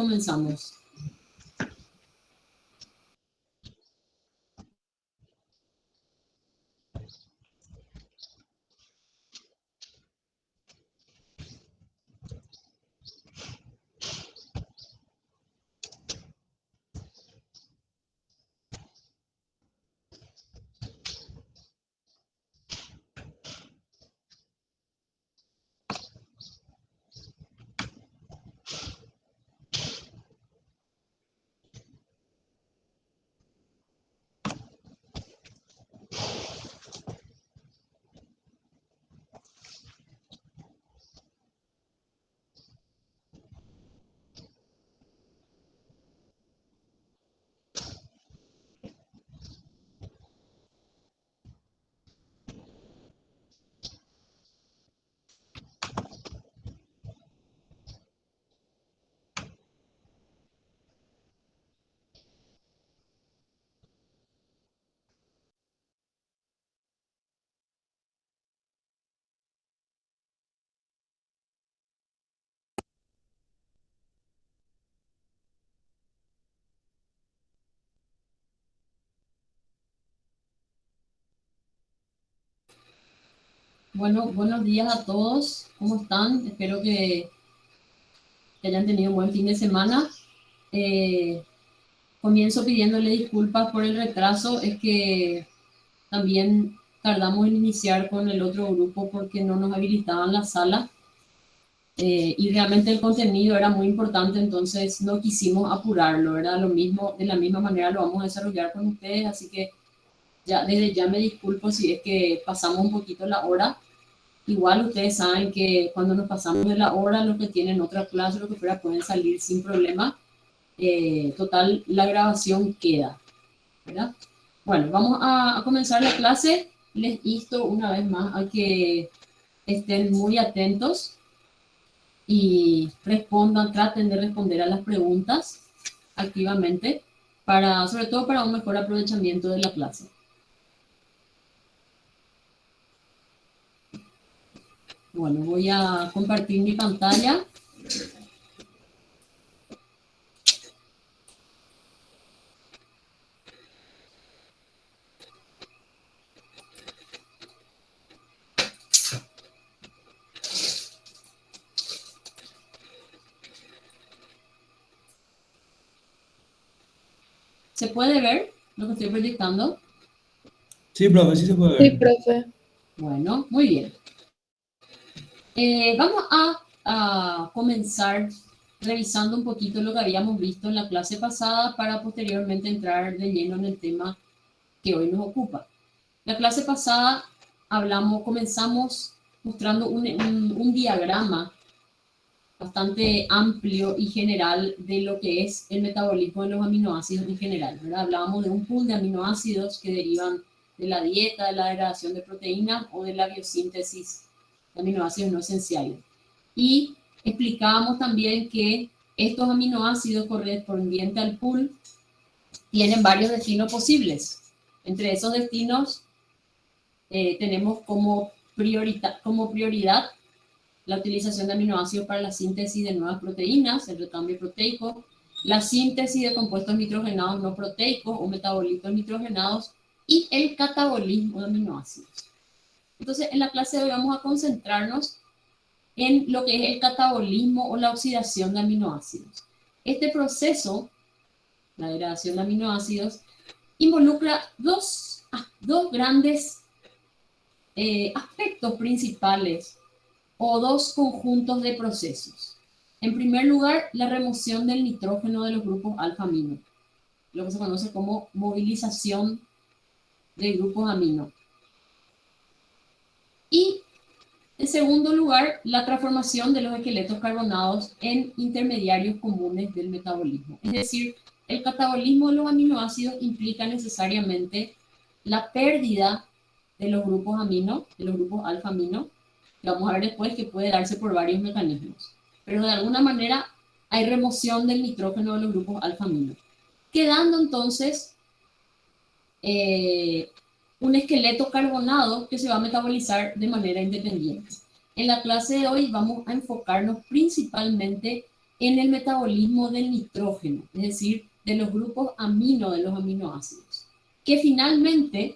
comenzamos. Bueno, buenos días a todos. ¿Cómo están? Espero que hayan tenido un buen fin de semana. Comienzo pidiéndole disculpas por el retraso. Es que también tardamos en iniciar con el otro grupo porque no nos habilitaban la sala. Y realmente el contenido era muy importante, entonces no quisimos apurarlo, ¿verdad? Lo mismo, de la misma manera lo vamos a desarrollar con ustedes, así que desde ya me disculpo si es que pasamos un poquito la hora. Igual ustedes saben que cuando nos pasamos de la hora, los que tienen otra clase, lo que fuera, pueden salir sin problema. Total, la grabación queda, ¿verdad? Bueno, vamos a comenzar la clase. Les insto una vez más a que estén muy atentos y respondan, traten de responder a las preguntas activamente, sobre todo para un mejor aprovechamiento de la clase. Bueno, voy a compartir mi pantalla. ¿Se puede ver lo que estoy proyectando? Sí, profe, sí se puede ver. Sí, profe. Bueno, muy bien. Vamos a comenzar revisando un poquito lo que habíamos visto en la clase pasada para posteriormente entrar de lleno en el tema que hoy nos ocupa. La clase pasada comenzamos mostrando un diagrama bastante amplio y general de lo que es el metabolismo de los aminoácidos en general, ¿verdad? Hablábamos de un pool de aminoácidos que derivan de la dieta, de la degradación de proteínas o de la biosíntesis de aminoácidos no esenciales. Y explicábamos también que estos aminoácidos correspondientes al pool tienen varios destinos posibles. Entre esos destinos tenemos como prioridad la utilización de aminoácidos para la síntesis de nuevas proteínas, el recambio proteico, la síntesis de compuestos nitrogenados no proteicos o metabolitos nitrogenados y el catabolismo de aminoácidos. Entonces, en la clase de hoy vamos a concentrarnos en lo que es el catabolismo o la oxidación de aminoácidos. Este proceso, la degradación de aminoácidos, involucra dos grandes aspectos principales o dos conjuntos de procesos. En primer lugar, la remoción del nitrógeno de los grupos alfa-amino, lo que se conoce como movilización de grupos amino. Y en segundo lugar, la transformación de los esqueletos carbonados en intermediarios comunes del metabolismo. Es decir, el catabolismo de los aminoácidos implica necesariamente la pérdida de los grupos amino, de los grupos alfa-amino, que vamos a ver después que puede darse por varios mecanismos. Pero de alguna manera hay remoción del nitrógeno de los grupos alfa-amino, quedando entonces un esqueleto carbonado que se va a metabolizar de manera independiente. En la clase de hoy vamos a enfocarnos principalmente en el metabolismo del nitrógeno, es decir, de los grupos amino de los aminoácidos, que finalmente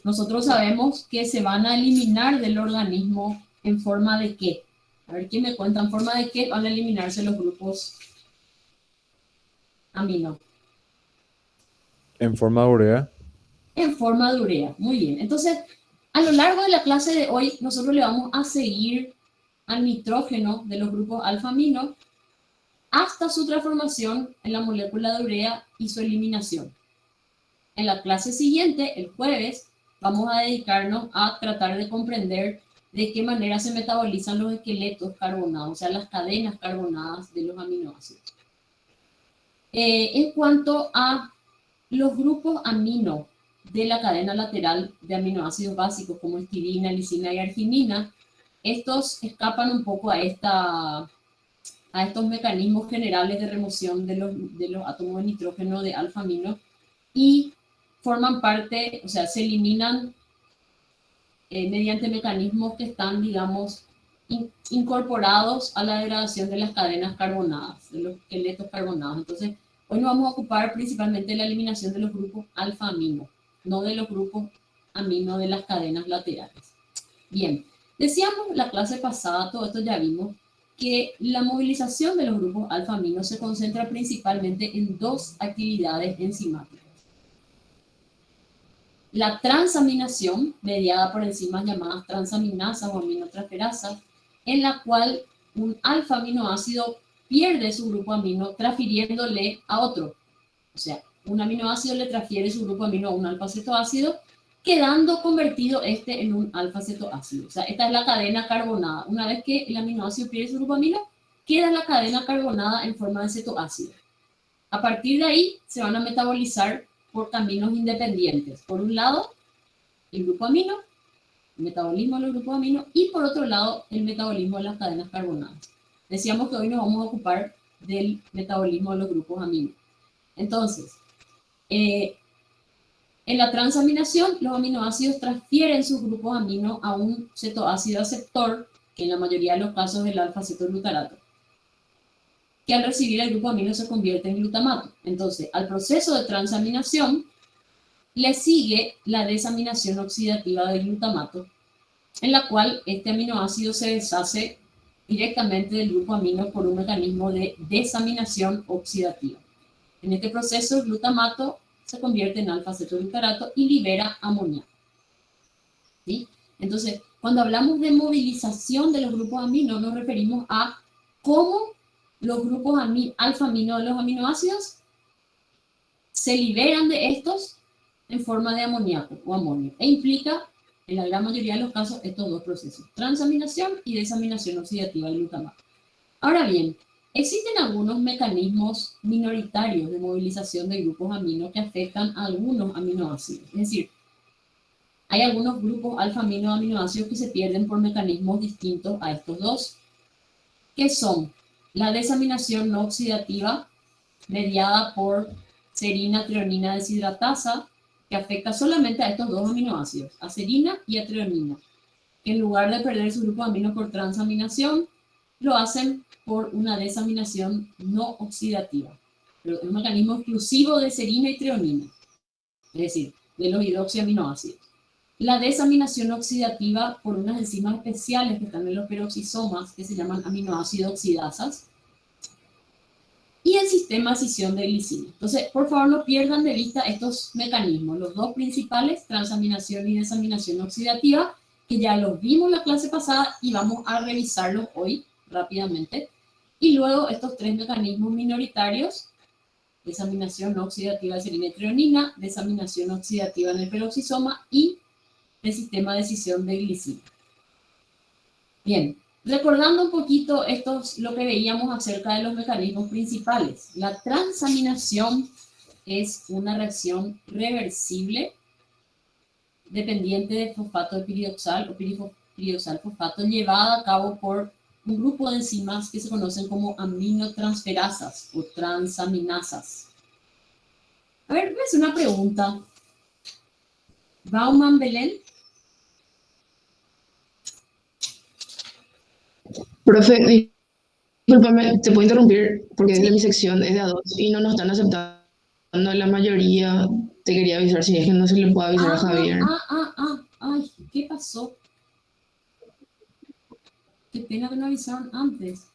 nosotros sabemos que se van a eliminar del organismo en forma de qué. A ver, ¿quién me cuenta en forma de qué van a eliminarse los grupos amino? En forma de urea. En forma de urea. Muy bien. Entonces, a lo largo de la clase de hoy, nosotros le vamos a seguir al nitrógeno de los grupos alfa-amino hasta su transformación en la molécula de urea y su eliminación. En la clase siguiente, el jueves, vamos a dedicarnos a tratar de comprender de qué manera se metabolizan los esqueletos carbonados, o sea, las cadenas carbonadas de los aminoácidos. En cuanto a los grupos amino de la cadena lateral de aminoácidos básicos como histidina, lisina y arginina, estos escapan un poco a estos mecanismos generales de remoción de los átomos de nitrógeno de alfa-amino y forman parte, o sea, se eliminan mediante mecanismos que están, digamos, incorporados a la degradación de las cadenas carbonadas, de los esqueletos carbonados. Entonces, hoy nos vamos a ocupar principalmente de la eliminación de los grupos alfa-amino, no de los grupos amino de las cadenas laterales. Bien, decíamos la clase pasada, todo esto ya vimos, que la movilización de los grupos alfa-amino se concentra principalmente en dos actividades enzimáticas. La transaminación, mediada por enzimas llamadas transaminasas o aminotransferasas, en la cual un alfa-aminoácido pierde su grupo amino transfiriéndole a otro. O sea, un aminoácido le transfiere su grupo amino a un alfa-cetoácido, quedando convertido este en un alfa-cetoácido. O sea, esta es la cadena carbonada. Una vez que el aminoácido pierde su grupo amino, queda la cadena carbonada en forma de cetoácido. A partir de ahí se van a metabolizar por caminos independientes. Por un lado, el grupo amino, el metabolismo del grupo amino, y por otro lado, el metabolismo de las cadenas carbonadas. Decíamos que hoy nos vamos a ocupar del metabolismo de los grupos amino. Entonces, en la transaminación, los aminoácidos transfieren sus grupos amino a un cetoácido aceptor, que en la mayoría de los casos es el alfa-cetoglutarato, que al recibir el grupo amino se convierte en glutamato. Entonces, al proceso de transaminación le sigue la desaminación oxidativa del glutamato, en la cual este aminoácido se deshace directamente del grupo amino por un mecanismo de desaminación oxidativa. En este proceso, el glutamato se convierte en alfa-cetoglutarato y libera amoníaco. ¿Sí? Entonces, cuando hablamos de movilización de los grupos amino, nos referimos a cómo los grupos alfa-amino de los aminoácidos se liberan de estos en forma de amoníaco o amonio, e implica, en la gran mayoría de los casos, estos dos procesos, transaminación y desaminación oxidativa del glutamato. Ahora bien, existen algunos mecanismos minoritarios de movilización de grupos amino que afectan a algunos aminoácidos. Es decir, hay algunos grupos alfa-amino de aminoácidos que se pierden por mecanismos distintos a estos dos, que son la desaminación no oxidativa mediada por serina treonina deshidratasa, que afecta solamente a estos dos aminoácidos, a serina y a treonina, que en lugar de perder su grupo amino por transaminación, lo hacen por una desaminación no oxidativa. Pero es un mecanismo exclusivo de serina y treonina, es decir, de los hidroxiaminoácidos. La desaminación oxidativa por unas enzimas especiales que están en los peroxisomas, que se llaman aminoácidos oxidasas, y el sistema de escisión de glicina. Entonces, por favor, no pierdan de vista estos mecanismos, los dos principales, transaminación y desaminación oxidativa, que ya los vimos en la clase pasada y vamos a revisarlos hoy rápidamente. Y luego estos tres mecanismos minoritarios, desaminación no oxidativa de serina y treonina, desaminación oxidativa en el peroxisoma y el sistema de escisión de glicina. Bien. Recordando un poquito lo que veíamos acerca de los mecanismos principales. La transaminación es una reacción reversible dependiente de fosfato de piridoxal o piridoxal fosfato llevada a cabo por un grupo de enzimas que se conocen como aminotransferasas o transaminasas. A ver, voy a hacer una pregunta. Bauman Belén. Profe, Discúlpame, te puedo interrumpir porque desde Sí. mi sección es de A2 y no nos están aceptando la mayoría. Te quería avisar si es que no se le puede avisar a Javier. Ay, ¿qué pasó? Qué pena que no avisaron antes.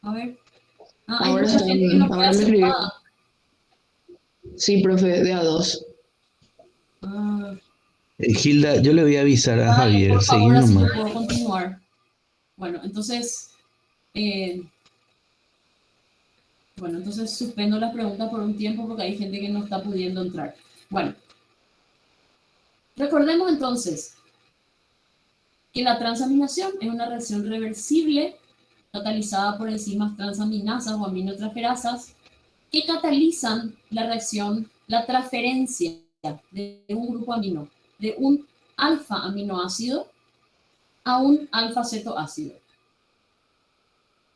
A ver. Hay Ahora mucha están, gente que no fue ahora me escribió. aceptada. Sí, profe, de A2. Ah, Gilda, yo le voy a avisar a Ay, Javier, por seguí favor, así yo nomás. puedo continuar. Bueno, eh, entonces suspendo la pregunta por un tiempo porque hay gente que no está pudiendo entrar. Bueno, recordemos entonces que la transaminación es una reacción reversible catalizada por enzimas transaminasas o aminotransferasas que catalizan la reacción, la transferencia de un grupo amino, de un alfa aminoácido a un alfa cetoácido.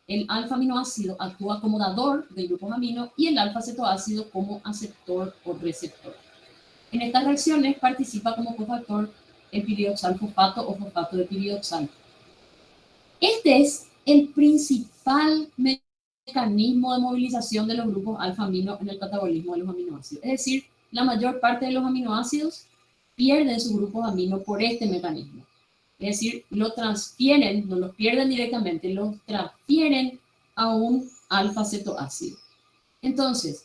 El alfa aminoácido actúa como dador del grupo amino y el alfa cetoácido como aceptor o receptor. En estas reacciones participa como cofactor el piridoxal fosfato o fosfato de piridoxal. Este es el principal mecanismo de movilización de los grupos alfa-amino en el catabolismo de los aminoácidos. Es decir, la mayor parte de los aminoácidos pierden sus grupos amino por este mecanismo. Es decir, lo transfieren, no los pierden directamente, los transfieren a un alfa-cetoácido. Entonces,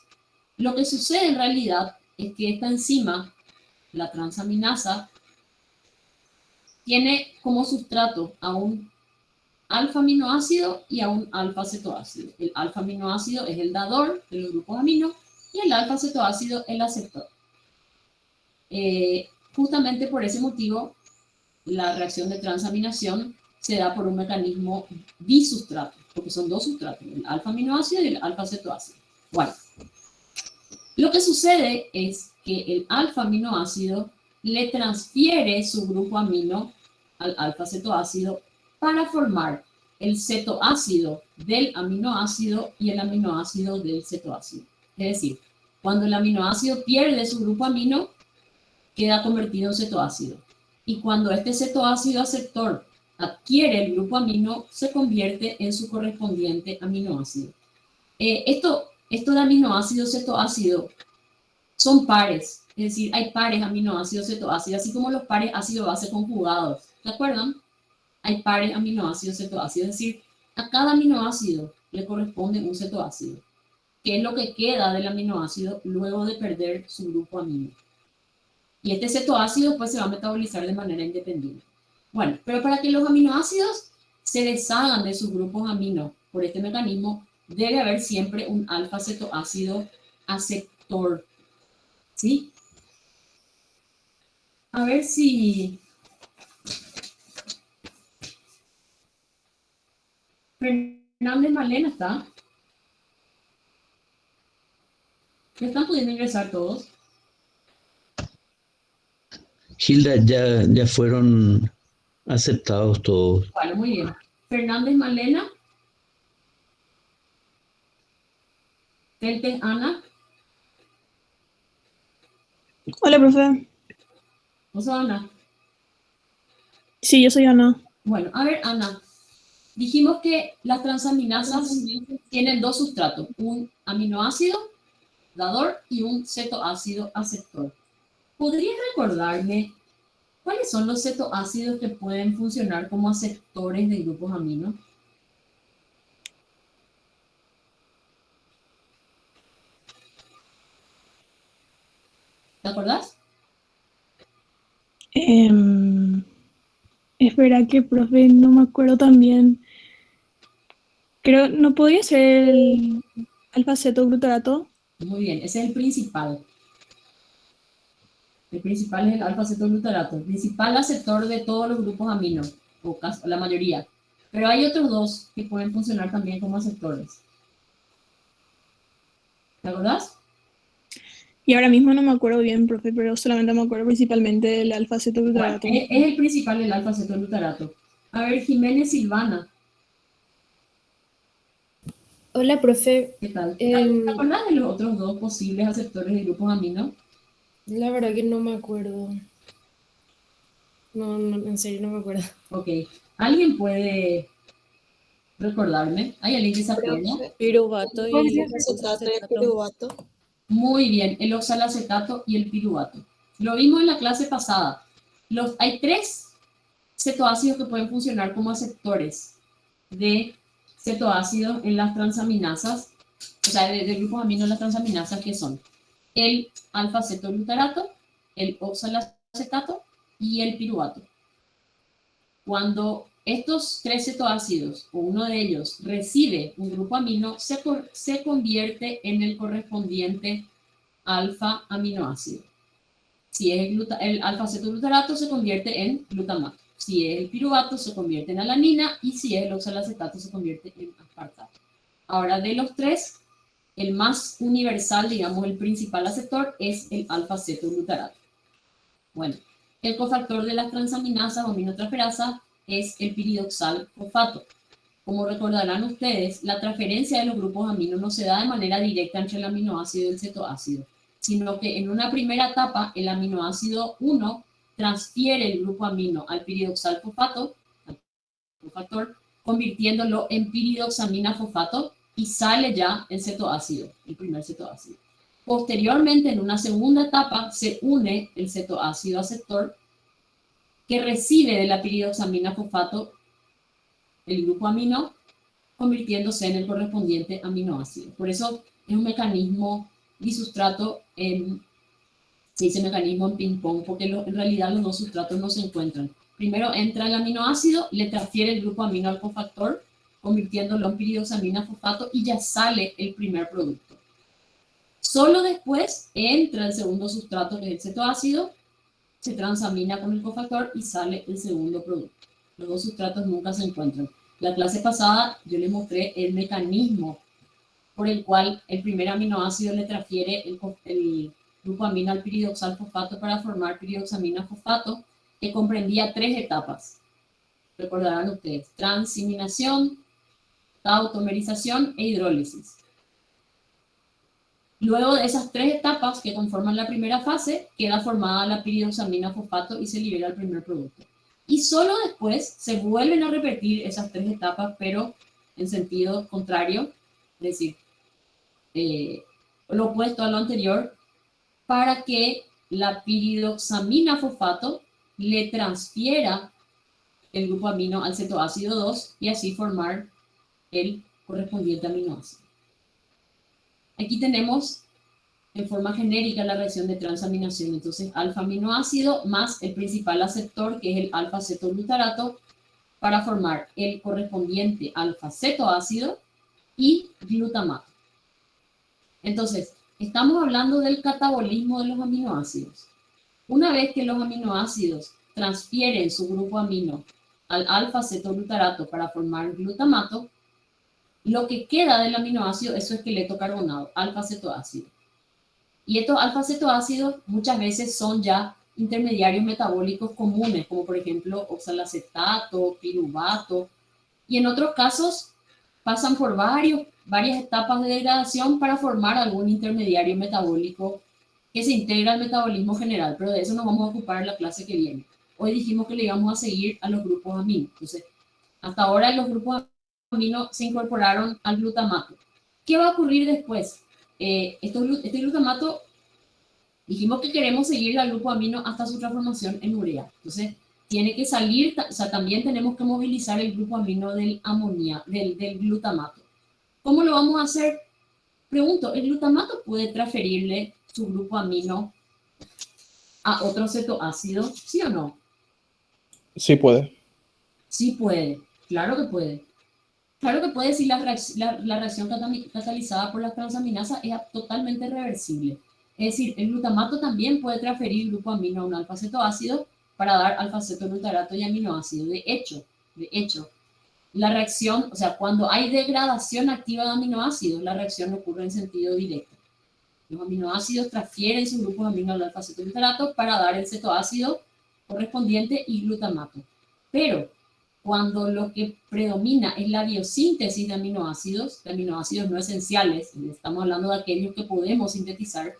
lo que sucede en realidad es que esta enzima, la transaminasa, tiene como sustrato a un alfa-aminoácido y a un alfa-cetoácido. El alfa-aminoácido es el dador de los grupos amino y el alfa-cetoácido el aceptor. Justamente por ese motivo, la reacción de transaminación se da por un mecanismo bisustrato, porque son dos sustratos, el alfa-aminoácido y el alfa-cetoácido. Bueno, lo que sucede es que el alfa-aminoácido le transfiere su grupo amino al alfa-cetoácido para formar el cetoácido del aminoácido y el aminoácido del cetoácido. Es decir, cuando el aminoácido pierde su grupo amino, queda convertido en cetoácido. Y cuando este cetoácido aceptor adquiere el grupo amino, se convierte en su correspondiente aminoácido. Esto de aminoácido, cetoácido, son pares. Es decir, hay pares aminoácidos, cetoácidos, así como los pares ácido-base conjugados. ¿Se acuerdan? Hay pares aminoácidos, cetoácidos. Es decir, a cada aminoácido le corresponde un cetoácido, que es lo que queda del aminoácido luego de perder su grupo amino. Y este cetoácido pues se va a metabolizar de manera independiente. Bueno, pero para que los aminoácidos se deshagan de sus grupos amino por este mecanismo, debe haber siempre un alfa-cetoácido aceptor. ¿Sí? A ver si Fernández Malena está. ¿Ya están pudiendo ingresar todos? Gilda, ya fueron aceptados todos. Vale, muy bien. Fernández Malena, Teltes Ana. Hola, profe. ¿Vos sos Ana? Sí, yo soy Ana. Bueno, a ver, Ana. Dijimos que las transaminasas tienen dos sustratos, un aminoácido dador y un cetoácido aceptor. ¿Podrías recordarme cuáles son los cetoácidos que pueden funcionar como aceptores de grupos amino? ¿Te acordás? Espera que, profe, no me acuerdo también. Creo, ¿no podría ser el alfa-cetoglutarato? Muy bien, ese es el principal. El principal es el alfa-cetoglutarato, el principal aceptor de todos los grupos amino, o la mayoría. Pero hay otros dos que pueden funcionar también como aceptores. ¿Te acordás? Y ahora mismo no me acuerdo bien, profe, pero solamente me acuerdo principalmente del Bueno, alfa-cetoglutarato. es el principal el alfa-cetoglutarato. A ver, Jiménez Silvana, Hola, profe. ¿qué tal? ¿Te acordás de los otros dos posibles aceptores de grupos amino? La verdad que no me acuerdo. No, en serio no me acuerdo. Ok. ¿Alguien puede recordarme. ¿Hay alguien que se acuerda? Piruvato y Oxalacetato y piruvato. Muy bien, el oxalacetato y el piruvato. Lo vimos en la clase pasada. Hay 3 cetoácidos que pueden funcionar como aceptores de cetoácidos en las transaminasas, o sea, de grupos aminos en las transaminasas, que son el alfa-cetoglutarato, el oxalacetato y el piruvato. Cuando estos 3 cetoácidos o uno de ellos recibe un grupo amino, se convierte en el correspondiente alfa-aminoácido. Si es el alfa-cetoglutarato, se convierte en glutamato. Si es el piruvato, se convierte en alanina, y si es el oxalacetato, se convierte en aspartato. Ahora, de los 3, el más universal, digamos, el principal aceptor es el alfa-cetoglutarato. Bueno, el cofactor de las transaminasas o aminotransferasas es el piridoxal fosfato. Como recordarán ustedes, la transferencia de los grupos aminos no se da de manera directa entre el aminoácido y el cetoácido, sino que en una primera etapa el aminoácido 1 transfiere el grupo amino al piridoxal fosfato, al cofactor, convirtiéndolo en piridoxamina fosfato, y sale ya el cetoácido, el primer cetoácido. Posteriormente, en una segunda etapa, se une el cetoácido aceptor, que recibe de la piridoxamina fosfato el grupo amino, convirtiéndose en el correspondiente aminoácido. Por eso es un mecanismo disustrato, se dice mecanismo en ping-pong, porque en realidad los 2 sustratos no se encuentran. Primero entra el aminoácido, le transfiere el grupo amino al cofactor, convirtiéndolo en piridoxamina fosfato, y ya sale el primer producto. Solo después entra el segundo sustrato, que es el cetoácido, se transamina con el cofactor y sale el segundo producto. Los 2 sustratos nunca se encuentran. La clase pasada yo les mostré el mecanismo por el cual el primer aminoácido le transfiere el grupo amino al piridoxal fosfato para formar piridoxamina fosfato, que comprendía 3 etapas. Recordarán ustedes: transaminación, tautomerización e hidrólisis. Luego de esas 3 etapas que conforman la primera fase, queda formada la piridoxamina fosfato y se libera el primer producto. Y solo después se vuelven a repetir esas 3 etapas, pero en sentido contrario, es decir, lo opuesto a lo anterior, para que la piridoxamina fosfato le transfiera el grupo amino al cetoácido 2 y así formar el correspondiente aminoácido. Aquí tenemos en forma genérica la reacción de transaminación. Entonces, alfa-aminoácido más el principal aceptor, que es el alfa-cetoglutarato, para formar el correspondiente alfa-cetoácido y glutamato. Entonces, estamos hablando del catabolismo de los aminoácidos. Una vez que los aminoácidos transfieren su grupo amino al alfa-cetoglutarato para formar glutamato, lo que queda del aminoácido es su esqueleto carbonado, alfa-cetoácido. Y estos alfa-cetoácidos muchas veces son ya intermediarios metabólicos comunes, como por ejemplo oxalacetato, piruvato, y en otros casos pasan por varias etapas de degradación para formar algún intermediario metabólico que se integra al metabolismo general, pero de eso nos vamos a ocupar en la clase que viene. Hoy dijimos que le íbamos a seguir a los grupos amino. Entonces, hasta ahora los grupos amino se incorporaron al glutamato. ¿Qué va a ocurrir después? Este glutamato, dijimos que queremos seguir al grupo amino hasta su transformación en urea. Entonces, tiene que salir, o sea, también tenemos que movilizar el grupo amino del glutamato. ¿Cómo lo vamos a hacer? Pregunto, ¿el glutamato puede transferirle su grupo amino a otro cetoácido? ¿Sí o no? Sí puede. Sí puede, claro que puede. Claro que puede si la reacción catalizada por las transaminasas es totalmente reversible. Es decir, el glutamato también puede transferir grupo amino a un alfa-cetoácido para dar alfa-cetoglutarato y aminoácido. De hecho, la reacción, o sea, cuando hay degradación activa de aminoácidos, la reacción ocurre en sentido directo. Los aminoácidos transfieren su grupo amino al alfa-cetoglutarato para dar el cetoácido correspondiente y glutamato. Pero cuando lo que predomina es la biosíntesis de aminoácidos no esenciales, estamos hablando de aquellos que podemos sintetizar,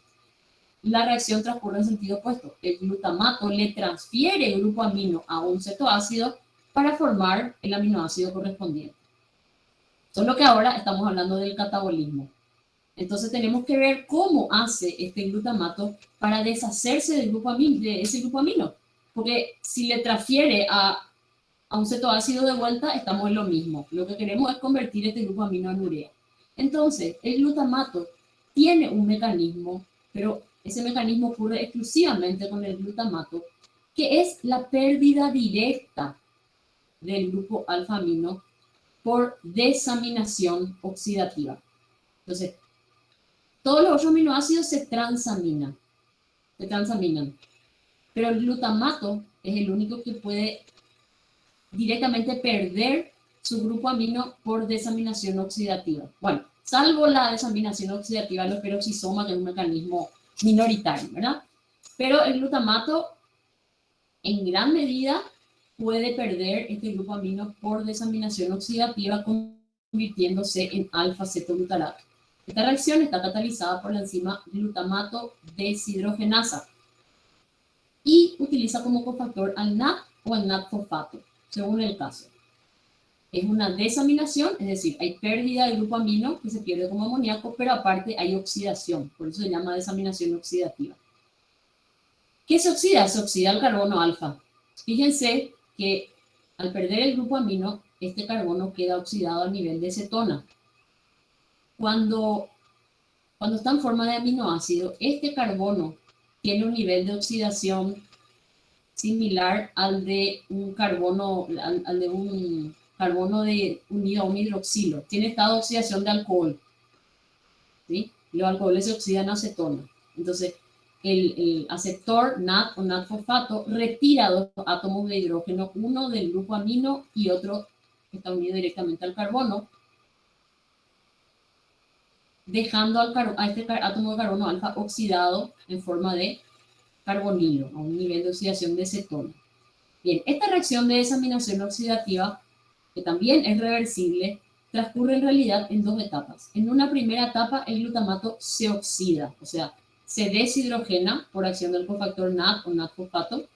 la reacción transcurre en sentido opuesto. El glutamato le transfiere el grupo amino a un cetoácido para formar el aminoácido correspondiente. Solo que ahora estamos hablando del catabolismo. Entonces tenemos que ver cómo hace este glutamato para deshacerse del grupamino, de ese grupamino. Porque si le transfiere a un cetoácido de vuelta, estamos en lo mismo. Lo que queremos es convertir este grupamino en urea. Entonces, el glutamato tiene un mecanismo, pero ese mecanismo ocurre exclusivamente con el glutamato, que es la pérdida directa del grupo alfa-amino por desaminación oxidativa. Entonces, todos los otros aminoácidos se transaminan, pero el glutamato es el único que puede directamente perder su grupo amino por desaminación oxidativa. Bueno, salvo la desaminación oxidativa de los peroxisomas, que es un mecanismo minoritario, ¿verdad? Pero el glutamato, en gran medida, puede perder este grupo amino por desaminación oxidativa, convirtiéndose en alfa-cetoglutarato. Esta reacción está catalizada por la enzima glutamato deshidrogenasa y utiliza como cofactor al NAT o al NAT-fosfato, según el caso. Es una desaminación, es decir, hay pérdida del grupo amino que se pierde como amoníaco, pero aparte hay oxidación, por eso se llama desaminación oxidativa. ¿Qué se oxida? Se oxida el carbono alfa. Fíjense que al perder el grupo amino, este carbono queda oxidado a nivel de cetona. Cuando está en forma de aminoácido, este carbono tiene un nivel de oxidación similar al de un carbono, unido a un hidroxilo. Tiene estado de oxidación de alcohol, ¿sí? Los alcoholes se oxidan a acetona. Entonces, el aceptor NAT o NAT-fosfato retira dos átomos de hidrógeno, uno del grupo amino y otro que está unido directamente al carbono, dejando a este átomo de carbono alfa oxidado en forma de carbonilo, a un nivel de oxidación de cetona. Bien, esta reacción de desaminación oxidativa, que también es reversible, transcurre en realidad en dos etapas. En una primera etapa, el glutamato se oxida, o sea, se deshidrogena por acción del cofactor NAT o NAT-fosfato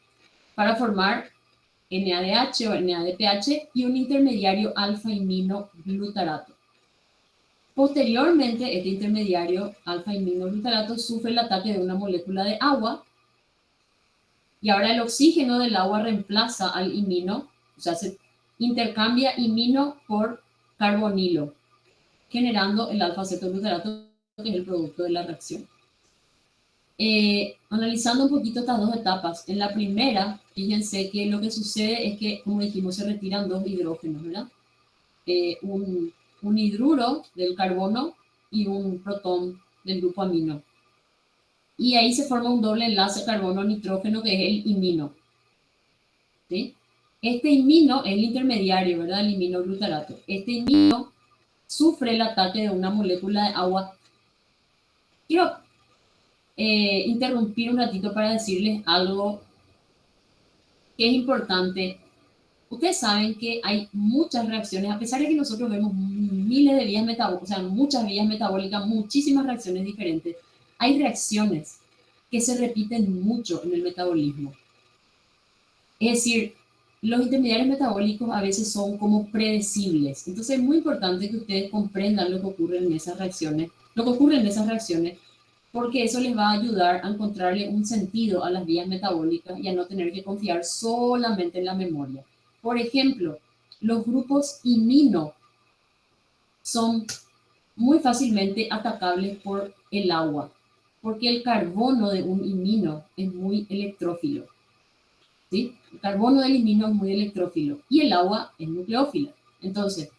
para formar NADH o NADPH y un intermediario alfa-aminoglutarato. Posteriormente, este intermediario alfa-aminoglutarato sufre el ataque de una molécula de agua y ahora el oxígeno del agua reemplaza al imino, o sea, se intercambia imino por carbonilo, generando el alfa-cetoglutarato, que es el producto de la reacción. Analizando un poquito estas dos etapas, en la primera, fíjense que lo que sucede es que, como dijimos, se retiran dos hidrógenos, ¿verdad? Un hidruro del carbono y un protón del grupo amino. Y ahí se forma un doble enlace carbono-nitrógeno que es el imino. ¿Sí? Este imino es el intermediario, ¿verdad? El iminoglutarato. Este imino sufre el ataque de una molécula de agua. Quiero interrumpir un ratito para decirles algo que es importante. Ustedes saben que hay muchas reacciones, a pesar de que nosotros vemos miles de vías metabólicas, o sea, muchas vías metabólicas, muchísimas reacciones diferentes. Hay reacciones que se repiten mucho en el metabolismo. Es decir, los intermediarios metabólicos a veces son como predecibles. Entonces es muy importante que ustedes comprendan lo que ocurre en esas reacciones, porque eso les va a ayudar a encontrarle un sentido a las vías metabólicas y a no tener que confiar solamente en la memoria. Por ejemplo, los grupos imino son muy fácilmente atacables por el agua, porque el carbono de un imino es muy electrófilo. ¿Sí? El carbono del imino es muy electrófilo y el agua es nucleófila. Entonces,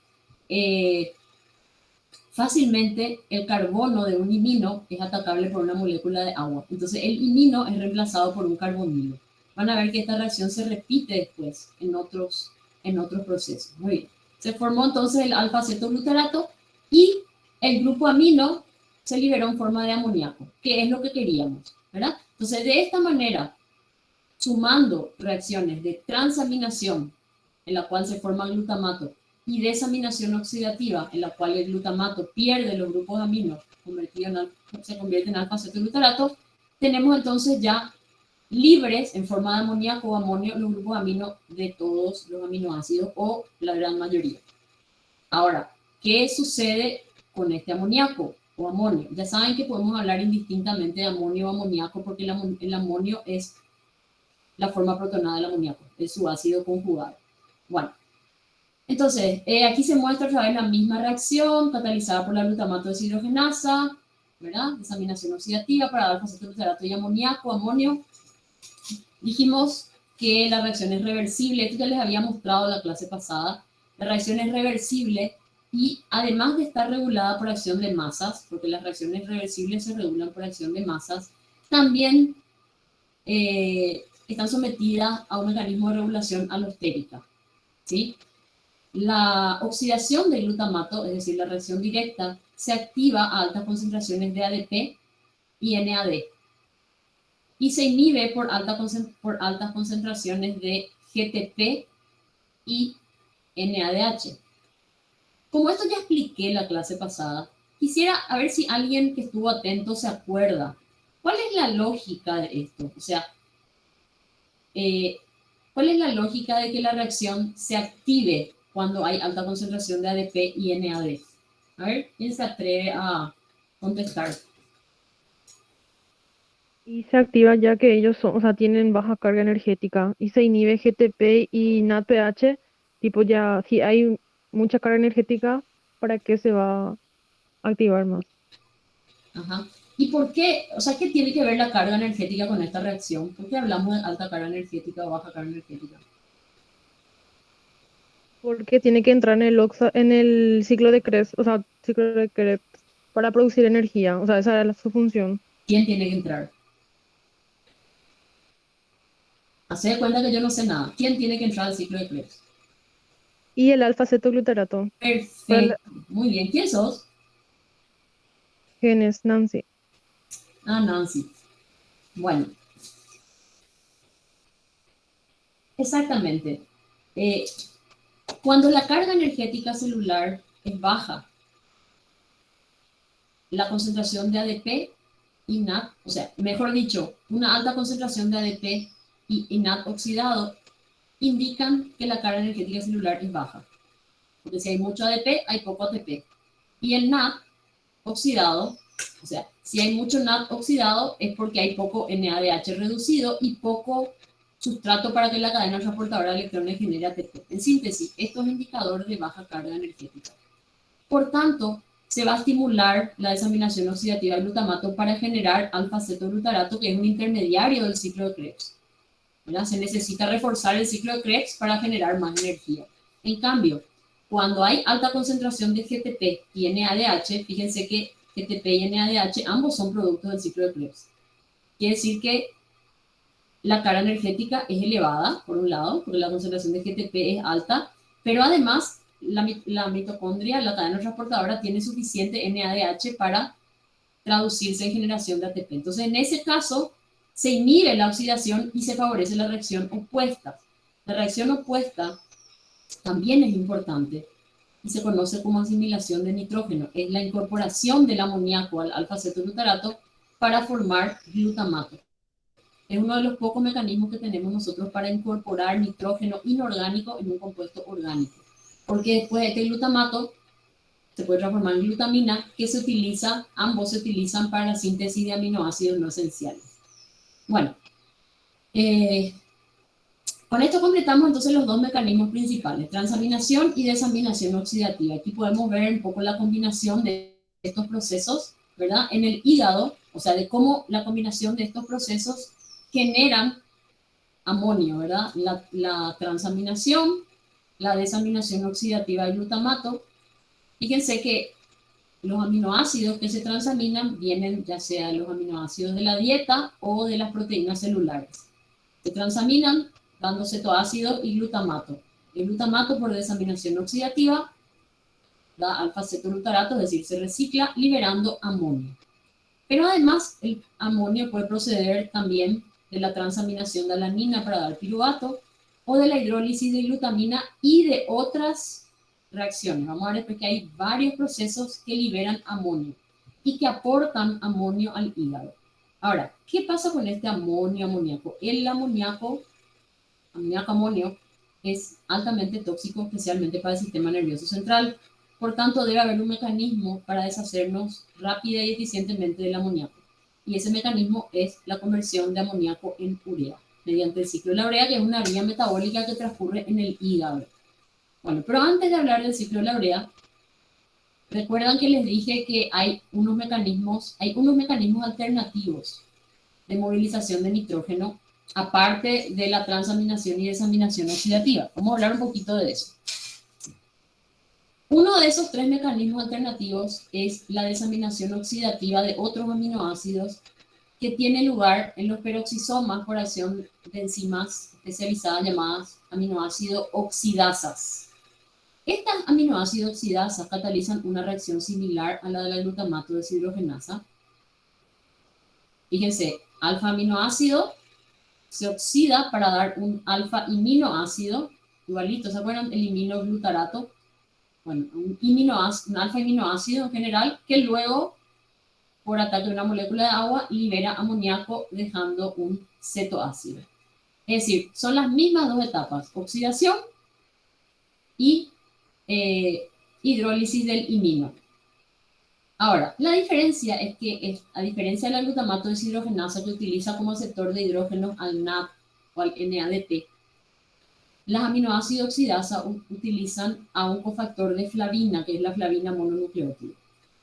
fácilmente el carbono de un imino es atacable por una molécula de agua. Entonces, el imino es reemplazado por un carbonilo. Van a ver que esta reacción se repite después en otros procesos. Muy bien. Se formó entonces el alfa-cetoglutarato y el grupo amino se liberó en forma de amoníaco, que es lo que queríamos, ¿verdad? Entonces, de esta manera, sumando reacciones de transaminación, en la cual se forma el glutamato, y desaminación oxidativa, en la cual el glutamato pierde los grupos aminos, se convierte en alfa-cetoglutarato, tenemos entonces ya libres en forma de amoníaco o amonio los grupos aminos de todos los aminoácidos o la gran mayoría. Ahora, ¿qué sucede con este amoníaco o amonio? Ya saben que podemos hablar indistintamente de amonio o amoníaco porque el amonio es la forma protonada del amoníaco, es su ácido conjugado. Bueno, entonces, aquí se muestra otra vez la misma reacción catalizada por la glutamato deshidrogenasa, ¿verdad? Desaminación oxidativa para dar alfa-cetoglutarato y amoníaco, amonio. Dijimos que la reacción es reversible, esto ya les había mostrado en la clase pasada. La reacción es reversible y además de estar regulada por acción de masas, porque las reacciones reversibles se regulan por acción de masas, también están sometidas a un mecanismo de regulación alostérica, ¿sí? La oxidación del glutamato, es decir, la reacción directa, se activa a altas concentraciones de ADP y NAD y se inhibe por altas concentraciones de GTP y NADH. Como esto ya expliqué en la clase pasada, quisiera a ver si alguien que estuvo atento se acuerda. ¿Cuál es la lógica de esto? O sea, ¿cuál es la lógica de que la reacción se active cuando hay alta concentración de ADP y NAD? A ver, ¿quién se atreve a contestar? Y se activa ya que ellos son, o sea, tienen baja carga energética y se inhibe GTP y NADPH, tipo ya, si hay mucha carga energética, ¿para qué se va a activar más? Ajá. ¿Y por qué? O sea, ¿qué tiene que ver la carga energética con esta reacción? ¿Por qué hablamos de alta carga energética o baja carga energética? Porque tiene que entrar en el ciclo de Krebs, o sea, ciclo de Krebs, para producir energía, o sea, esa era su función. ¿Quién tiene que entrar? Haced de cuenta que yo no sé nada. ¿Quién tiene que entrar al ciclo de Krebs? Y el alfa-cetoglutarato, Perfecto. Muy bien. ¿Quién sos? genes, Nancy. Ah, Nancy. Bueno. Exactamente. Cuando la carga energética celular es baja, la concentración de ADP y NAD, o sea, mejor dicho, una alta concentración de ADP y NAD oxidado indican que la carga energética celular es baja. Porque si hay mucho ADP, hay poco ATP. Y el NAD oxidado, o sea, si hay mucho NAD oxidado es porque hay poco NADH reducido y poco sustrato para que la cadena transportadora de electrones genere ATP. En síntesis, esto es indicador de baja carga energética. Por tanto, se va a estimular la desaminación oxidativa del glutamato para generar alfa-cetoglutarato, que es un intermediario del ciclo de Krebs. ¿Verdad? Se necesita reforzar el ciclo de Krebs para generar más energía. En cambio, cuando hay alta concentración de GTP y NADH, fíjense que GTP y NADH ambos son productos del ciclo de Krebs. Quiere decir que la carga energética es elevada, por un lado, porque la concentración de GTP es alta, pero además la mitocondria, la cadena transportadora, tiene suficiente NADH para traducirse en generación de ATP. Entonces, en ese caso, se inhibe la oxidación y se favorece la reacción opuesta. La reacción opuesta también es importante y se conoce como asimilación de nitrógeno. Es la incorporación del amoníaco al alfa-cetoglutarato para formar glutamato. Es uno de los pocos mecanismos que tenemos nosotros para incorporar nitrógeno inorgánico en un compuesto orgánico. Porque después de este glutamato se puede transformar en glutamina, que se utiliza, ambos se utilizan para la síntesis de aminoácidos no esenciales. Bueno, con esto completamos entonces los dos mecanismos principales, transaminación y desaminación oxidativa. Aquí podemos ver un poco la combinación de estos procesos, ¿verdad? En el hígado, o sea, de cómo la combinación de estos procesos generan amonio, ¿verdad? La transaminación, la desaminación oxidativa del glutamato. Fíjense que los aminoácidos que se transaminan vienen ya sea de los aminoácidos de la dieta o de las proteínas celulares. Se transaminan dando cetoácido y glutamato. El glutamato por desaminación oxidativa da alfa-cetoglutarato, es decir, se recicla liberando amonio. Pero además el amonio puede proceder también de la transaminación de alanina para dar piruvato o de la hidrólisis de glutamina y de otras reacciones. Vamos a ver porque hay varios procesos que liberan amonio y que aportan amonio al hígado. Ahora, ¿qué pasa con este amoníaco? El amoníaco es altamente tóxico, especialmente para el sistema nervioso central. Por tanto, debe haber un mecanismo para deshacernos rápida y eficientemente del amoníaco. Y ese mecanismo es la conversión de amoníaco en urea, mediante el ciclo de la urea, que es una vía metabólica que transcurre en el hígado. Bueno, pero antes de hablar del ciclo de la urea, recuerdan que les dije que hay unos mecanismos alternativos de movilización de nitrógeno, aparte de la transaminación y desaminación oxidativa. Vamos a hablar un poquito de eso. Uno de esos tres mecanismos alternativos es la desaminación oxidativa de otros aminoácidos que tiene lugar en los peroxisomas por acción de enzimas especializadas llamadas aminoácidos oxidasas. Estas aminoácidos oxidasas catalizan una reacción similar a la de la glutamato deshidrogenasa. Fíjense, alfa-aminoácido se oxida para dar un alfa-iminoácido, igualito, ¿se acuerdan? El iminoglutarato. Bueno, un alfa-aminoácido en general que luego, por ataque de una molécula de agua, libera amoníaco dejando un cetoácido. Es decir, son las mismas dos etapas, oxidación y hidrólisis del imino. Ahora, la diferencia es que, a diferencia de la glutamato deshidrogenasa que utiliza como aceptor de hidrógeno al NAD o al NADP, las aminoácidos oxidasa utilizan a un cofactor de flavina, que es la flavina mononucleótido.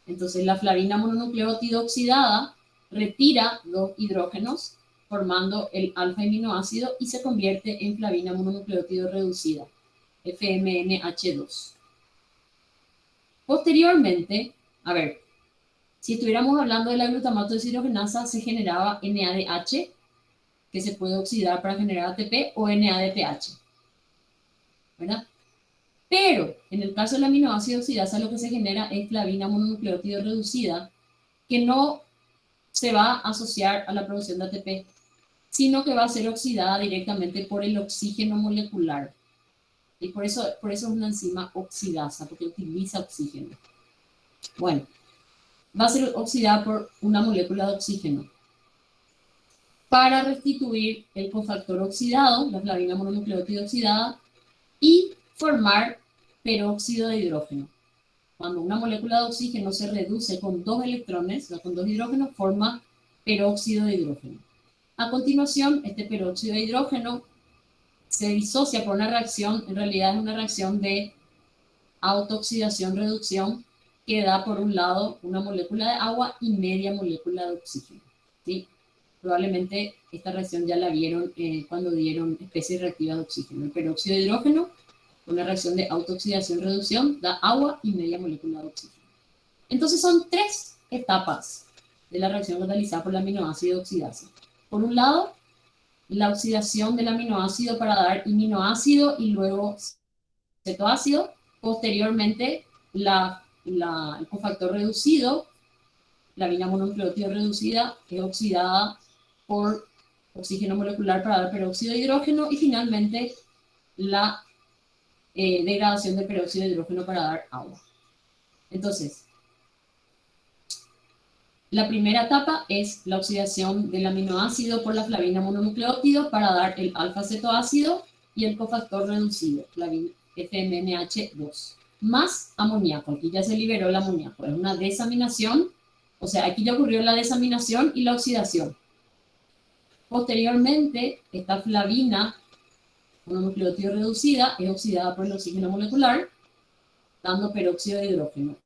Entonces, la flavina mononucleótido oxidada retira dos hidrógenos, formando el alfa-aminoácido y se convierte en flavina mononucleótido reducida, FMNH2. Posteriormente, a ver, si estuviéramos hablando de la glutamato deshidrogenasa, se generaba NADH, que se puede oxidar para generar ATP, o NADPH, ¿verdad? Pero en el caso del aminoácido oxidasa, lo que se genera es flavina mononucleótido reducida, que no se va a asociar a la producción de ATP, sino que va a ser oxidada directamente por el oxígeno molecular. Y por eso es una enzima oxidasa, porque utiliza oxígeno. Bueno, va a ser oxidada por una molécula de oxígeno para restituir el cofactor oxidado, la flavina mononucleótido oxidada, y formar peróxido de hidrógeno. Cuando una molécula de oxígeno se reduce con dos electrones, o sea, con dos hidrógenos, forma peróxido de hidrógeno. A continuación, este peróxido de hidrógeno se disocia por una reacción, en realidad es una reacción de autooxidación-reducción, que da por un lado una molécula de agua y media molécula de oxígeno, ¿sí? Probablemente esta reacción ya la vieron cuando dieron especies reactivas de oxígeno. El peróxido de hidrógeno, una reacción de autooxidación-reducción, da agua y media molécula de oxígeno. Entonces son tres etapas de la reacción catalizada por el aminoácido oxidasa. Por un lado, la oxidación del aminoácido para dar iminoácido y luego cetoácido. Posteriormente, el cofactor reducido, la flavina mononucleótido reducida, es oxidada por oxígeno molecular para dar peróxido de hidrógeno, y finalmente la degradación del peróxido de hidrógeno para dar agua. Entonces, la primera etapa es la oxidación del aminoácido por la flavina mononucleótido para dar el alfa-cetoácido y el cofactor reducido, FMNH2, más amoníaco. Aquí ya se liberó el amoníaco. Es una desaminación, o sea, aquí ya ocurrió la desaminación y la oxidación. Posteriormente, esta flavina mononucleótido reducida es oxidada por el oxígeno molecular, dando peróxido de hidrógeno,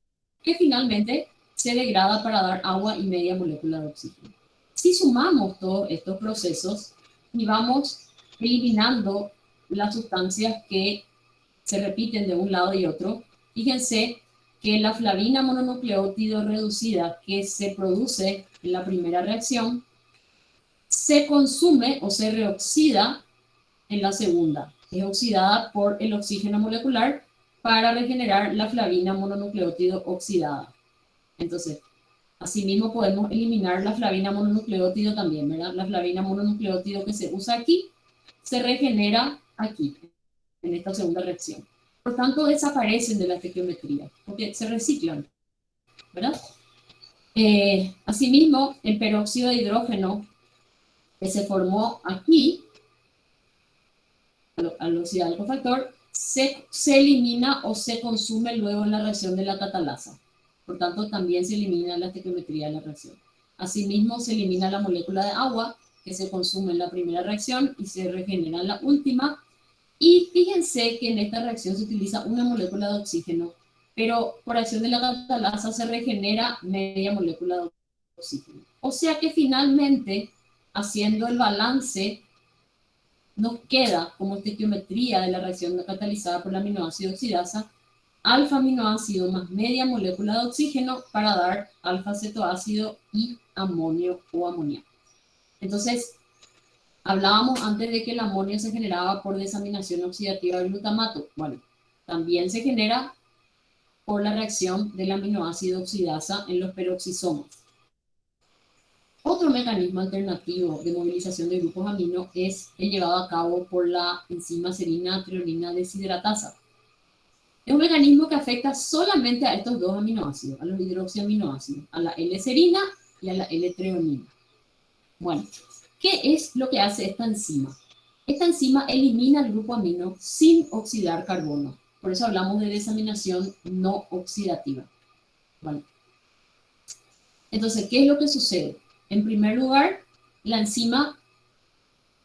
que finalmente se degrada para dar agua y media molécula de oxígeno. Si sumamos todos estos procesos y vamos eliminando las sustancias que se repiten de un lado y otro, fíjense que la flavina mononucleótido reducida que se produce en la primera reacción se consume o se reoxida en la segunda. Es oxidada por el oxígeno molecular para regenerar la flavina mononucleótido oxidada. Entonces, asimismo podemos eliminar la flavina mononucleótido también, ¿verdad? La flavina mononucleótido que se usa aquí se regenera aquí, en esta segunda reacción. Por tanto, desaparecen de la estequiometría, porque se reciclan, ¿verdad? Asimismo, el peróxido de hidrógeno que se formó aquí, al oxidar el cofactor, se elimina o se consume luego en la reacción de la catalasa. Por tanto, también se elimina la estequiometría de la reacción. Asimismo, se elimina la molécula de agua que se consume en la primera reacción y se regenera en la última. Y fíjense que en esta reacción se utiliza una molécula de oxígeno, pero por acción de la catalasa se regenera media molécula de oxígeno. O sea que finalmente, haciendo el balance, nos queda como estequiometría de la reacción catalizada por el aminoácido oxidasa, alfa aminoácido más media molécula de oxígeno para dar alfa cetoácido y amonio o amoníaco. Entonces, hablábamos antes de que el amonio se generaba por desaminación oxidativa del glutamato. Bueno, también se genera por la reacción del aminoácido oxidasa en los peroxisomas. Otro mecanismo alternativo de movilización de grupos amino es el llevado a cabo por la enzima serina treonina deshidratasa. Es un mecanismo que afecta solamente a estos dos aminoácidos, a los hidroxiaminoácidos, a la L-serina y a la L-treonina. Bueno, ¿qué es lo que hace esta enzima? Esta enzima elimina el grupo amino sin oxidar carbono. Por eso hablamos de desaminación no oxidativa. Bueno. Entonces, ¿qué es lo que sucede? En primer lugar, la enzima,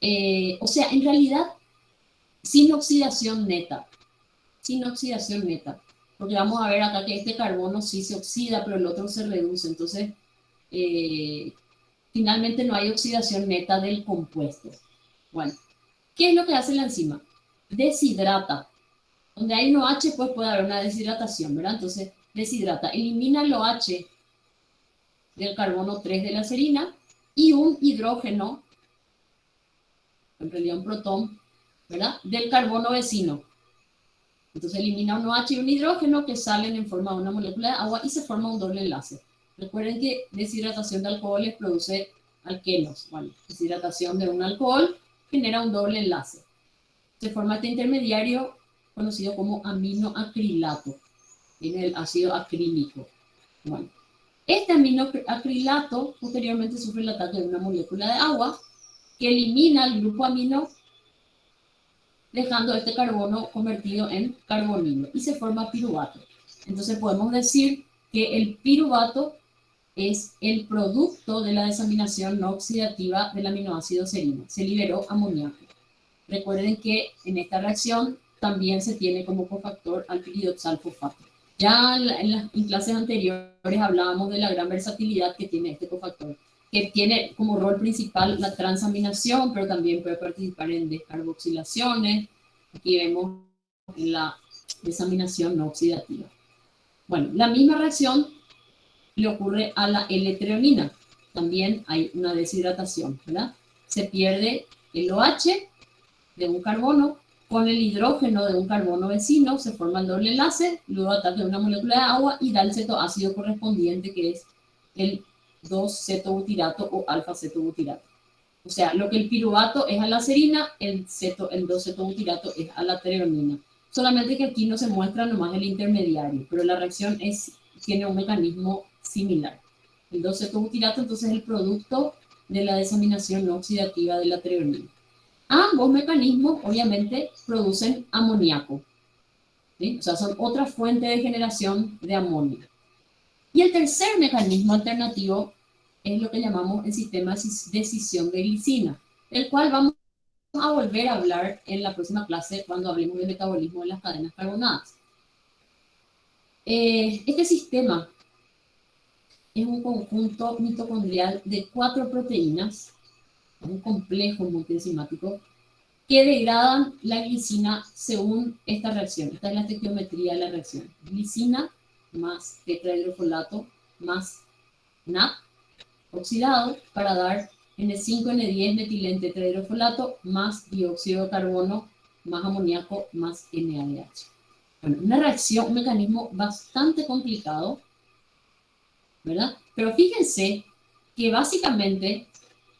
en realidad, sin oxidación neta, porque vamos a ver acá que este carbono sí se oxida, pero el otro se reduce, entonces, finalmente no hay oxidación neta del compuesto. Bueno, ¿qué es lo que hace la enzima? Deshidrata. Donde hay un OH, pues puede haber una deshidratación, ¿verdad? Entonces, deshidrata, elimina el OH del carbono 3 de la serina y un hidrógeno, en realidad un protón, ¿verdad? Del carbono vecino. Entonces elimina un OH y un hidrógeno que salen en forma de una molécula de agua y se forma un doble enlace. Recuerden que deshidratación de alcoholes produce alquenos. Bueno, deshidratación de un alcohol genera un doble enlace. Se forma este intermediario conocido como aminoacrilato. Viene del ácido acrílico. Bueno, este aminoacrilato posteriormente sufre el ataque de una molécula de agua que elimina el grupo amino, dejando este carbono convertido en carbonilo y se forma piruvato. Entonces podemos decir que el piruvato es el producto de la desaminación no oxidativa del aminoácido serina. Se liberó amoníaco. Recuerden que en esta reacción también se tiene como cofactor al piridoxalfosfato. Ya en clases anteriores hablábamos de la gran versatilidad que tiene este cofactor, que tiene como rol principal la transaminación, pero también puede participar en descarboxilaciones. Aquí vemos la desaminación no oxidativa. Bueno, la misma reacción le ocurre a la L-treonina. También hay una deshidratación, ¿verdad? Se pierde el OH de un carbono con el hidrógeno de un carbono vecino, se forma el doble enlace, luego ataque de una molécula de agua y da el cetoácido correspondiente, que es el 2-cetobutirato o alfa-cetobutirato. O sea, lo que el piruvato es a la serina, el 2-cetobutirato es a la treonina. Solamente que aquí no se muestra nomás el intermediario, pero la reacción tiene un mecanismo similar. El 2-cetobutirato entonces es el producto de la desaminación no oxidativa de la treonina. Ambos mecanismos obviamente producen amoníaco, ¿sí? O sea, son otra fuente de generación de amonio. Y el tercer mecanismo alternativo es lo que llamamos el sistema de escisión de glicina, el cual vamos a volver a hablar en la próxima clase cuando hablemos del metabolismo de las cadenas carbonadas. Este sistema es un conjunto mitocondrial de 4 proteínas, un complejo multienzimático, que degradan la glicina según esta reacción. Esta es la estequiometría de la reacción. Glicina más tetrahidrofolato más NAD oxidado para dar N5N10 metilén tetrahidrofolato más dióxido de carbono más amoníaco más NADH. Bueno, una reacción, un mecanismo bastante complicado, ¿verdad? Pero fíjense que básicamente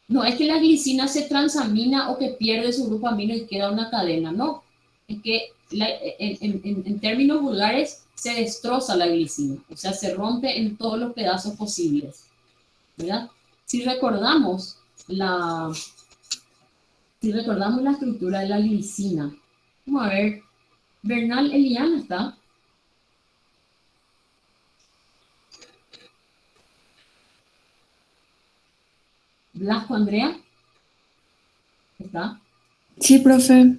no es que la glicina se transamina o que pierde su grupo amino y queda una cadena, no. Es que en términos vulgares se destroza la glicina, o sea, se rompe en todos los pedazos posibles, ¿verdad? Si recordamos la estructura de la glicina, vamos a ver Bernal Eliana está. Blasco Andrea. ¿Está? Sí, profe.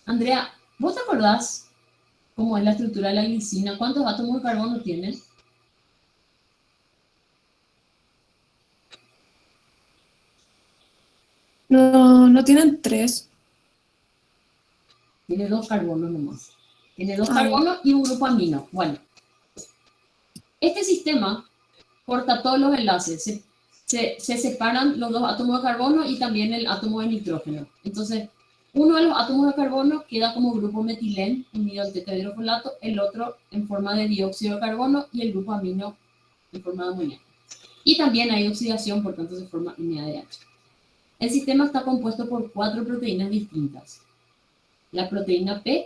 Andrea, ¿vos te acordás cómo es la estructura de la glicina? ¿Cuántos átomos de carbono tiene? No, no tienen 3. Tiene 2 carbonos nomás. Tiene 2 Ah, carbonos y un grupo amino. Bueno, este sistema corta todos los enlaces. Se separan los 2 átomos de carbono y también el átomo de nitrógeno. Entonces, uno de los átomos de carbono queda como grupo metilén unido al tetrahidrofolato, el otro en forma de dióxido de carbono y el grupo amino en forma de amoníaco. Y también hay oxidación, por tanto se forma NADH. El sistema está compuesto por 4 proteínas distintas. La proteína P,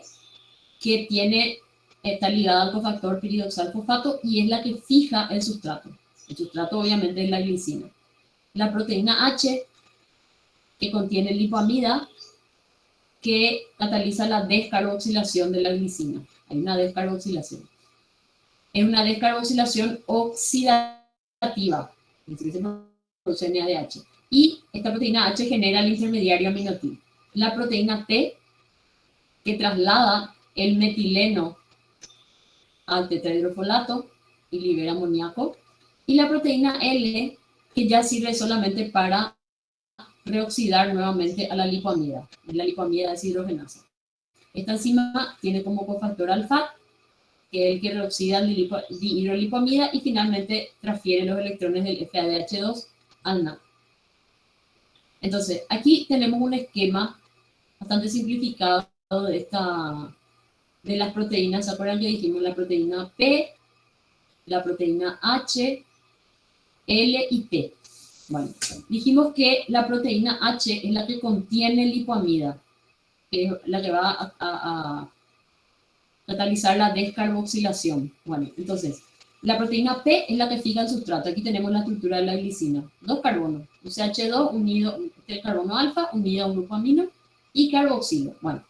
que está ligada al cofactor piridoxal fosfato y es la que fija el sustrato. El sustrato obviamente es la glicina. La proteína H, que contiene lipoamida, que cataliza la descarboxilación de la glicina. Hay una descarboxilación. Es una descarboxilación oxidativa, es decir, se produce NADH. Y esta proteína H genera el intermediario aminotil. La proteína T, que traslada el metileno al tetrahidrofolato y libera amoníaco. Y la proteína L, que ya sirve solamente para reoxidar nuevamente a la lipoamida. Es la lipoamida deshidrogenasa. Esta enzima tiene como cofactor alfa, que es el que reoxida la dihidrolipoamida y finalmente transfiere los electrones del FADH2 al NAD. Entonces, aquí tenemos un esquema bastante simplificado de las proteínas. ¿Se acuerdan que dijimos la proteína P, la proteína H, L y T? Bueno, dijimos que la proteína H es la que contiene lipoamida, que es la que va a catalizar la descarboxilación. Bueno, entonces, la proteína P es la que fija el sustrato. Aquí tenemos la estructura de la glicina. 2 carbonos, un CH2 unido, el carbono alfa unido a un grupo amino y carboxilo. Bueno,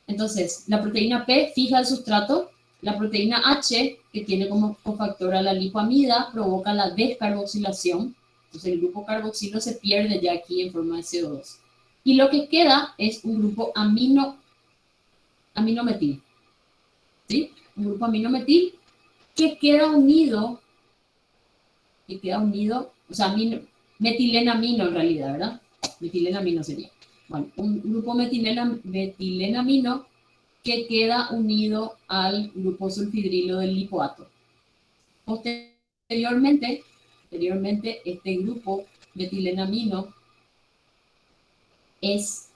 entonces, la proteína P fija el sustrato. La proteína H, que tiene como cofactor a la lipoamida, provoca la descarboxilación. Entonces, el grupo carboxilo se pierde ya aquí en forma de CO2. Y lo que queda es un grupo aminometil. ¿Sí? Un grupo aminometil que queda unido, o sea, metilenamino en realidad, ¿verdad? Metilenamino sería. Bueno, un grupo metilenamino que queda unido al grupo sulfidrilo del lipoato. Posteriormente, este grupo metilenamino es,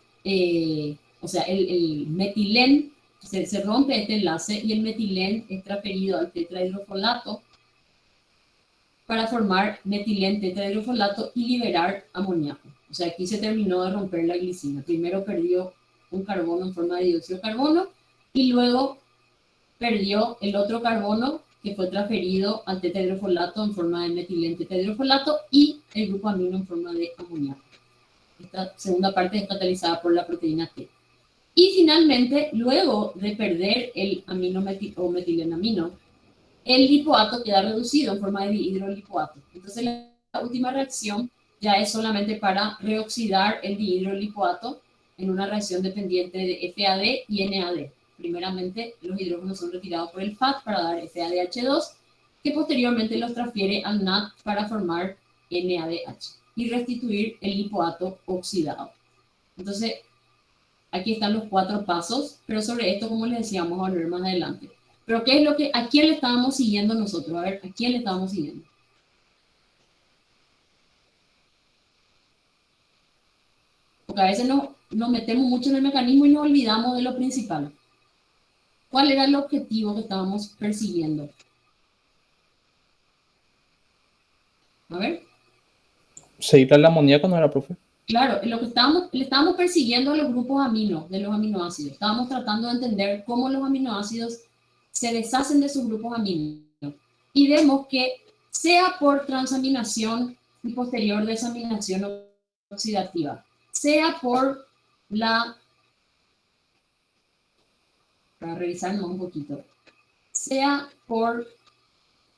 o sea, el metilén, se rompe este enlace y el metilén es transferido al tetrahidrofolato para formar metilén tetrahidrofolato y liberar amoníaco. O sea, aquí se terminó de romper la glicina. Primero perdió un carbono en forma de dióxido de carbono y luego perdió el otro carbono que fue transferido al tetrahidrofolato en forma de metilén tetrahidrofolato y el grupo amino en forma de amoníaco. Esta segunda parte es catalizada por la proteína T. Y finalmente, luego de perder el amino o metilenamino, el lipoato queda reducido en forma de dihidrolipoato. Entonces, la última reacción ya es solamente para reoxidar el dihidrolipoato en una reacción dependiente de FAD y NAD. Primeramente, los hidrógenos son retirados por el FAD para dar FADH2, que posteriormente los transfiere al NAD para formar NADH y restituir el lipoato oxidado. Entonces, aquí están los 4 pasos, pero sobre esto, como les decía, vamos a volver más adelante. Pero ¿qué es lo que, a quién le estábamos siguiendo nosotros? A ver, ¿a quién le estábamos siguiendo? Porque a veces nos metemos mucho en el mecanismo y nos olvidamos de lo principal. ¿Cuál era el objetivo que estábamos persiguiendo? A ver. ¿Seguir al amoníaco no era, profe? Claro, lo que le estábamos persiguiendo a los grupos amino, de los aminoácidos. Estábamos tratando de entender cómo los aminoácidos se deshacen de sus grupos amino. Y vemos que sea por transaminación y posterior desaminación oxidativa, sea por la para revisarnos un poquito, sea por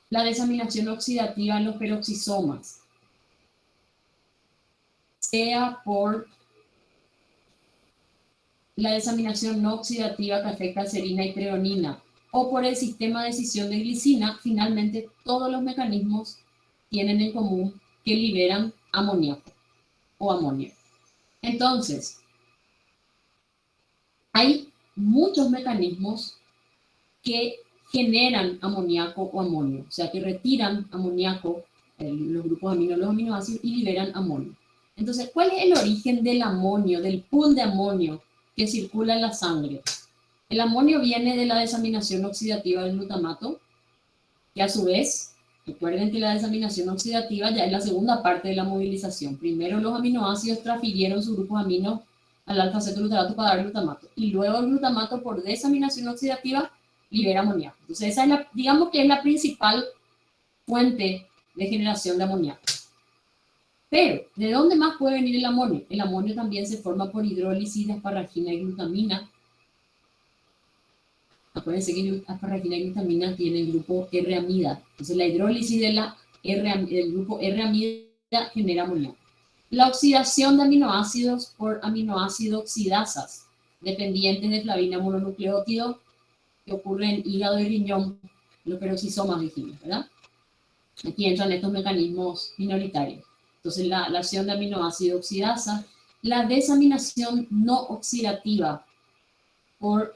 la desaminación oxidativa en los peroxisomas, sea por la desaminación no oxidativa que afecta a serina y treonina, o por el sistema de escisión de glicina, finalmente todos los mecanismos tienen en común que liberan amoníaco o amonio. Entonces, hay muchos mecanismos que generan amoníaco o amonio, o sea, que retiran amoníaco, los grupos aminos, los aminoácidos, y liberan amonio. Entonces, ¿cuál es el origen del amonio, del pool de amonio que circula en la sangre? El amonio viene de la desaminación oxidativa del glutamato, que a su vez, recuerden que la desaminación oxidativa ya es la segunda parte de la movilización. Primero los aminoácidos transfirieron sus grupos aminos al alfa-cetoglutarato para dar glutamato, y luego el glutamato por desaminación oxidativa libera amoníaco. Entonces esa es digamos que es la principal fuente de generación de amoníaco. Pero, ¿de dónde más puede venir el amonio? El amonio también se forma por hidrólisis de asparagina y glutamina. Acuérdense que asparagina y glutamina tienen el grupo R-amida. Entonces la hidrólisis del grupo R-amida genera amoníaco. La oxidación de aminoácidos por aminoácido oxidasas, dependientes de flavina mononucleótido, que ocurre en hígado y riñón, los peroxisomas dijimos, ¿verdad? Aquí entran estos mecanismos minoritarios. Entonces la acción de aminoácido oxidasa, la desaminación no oxidativa por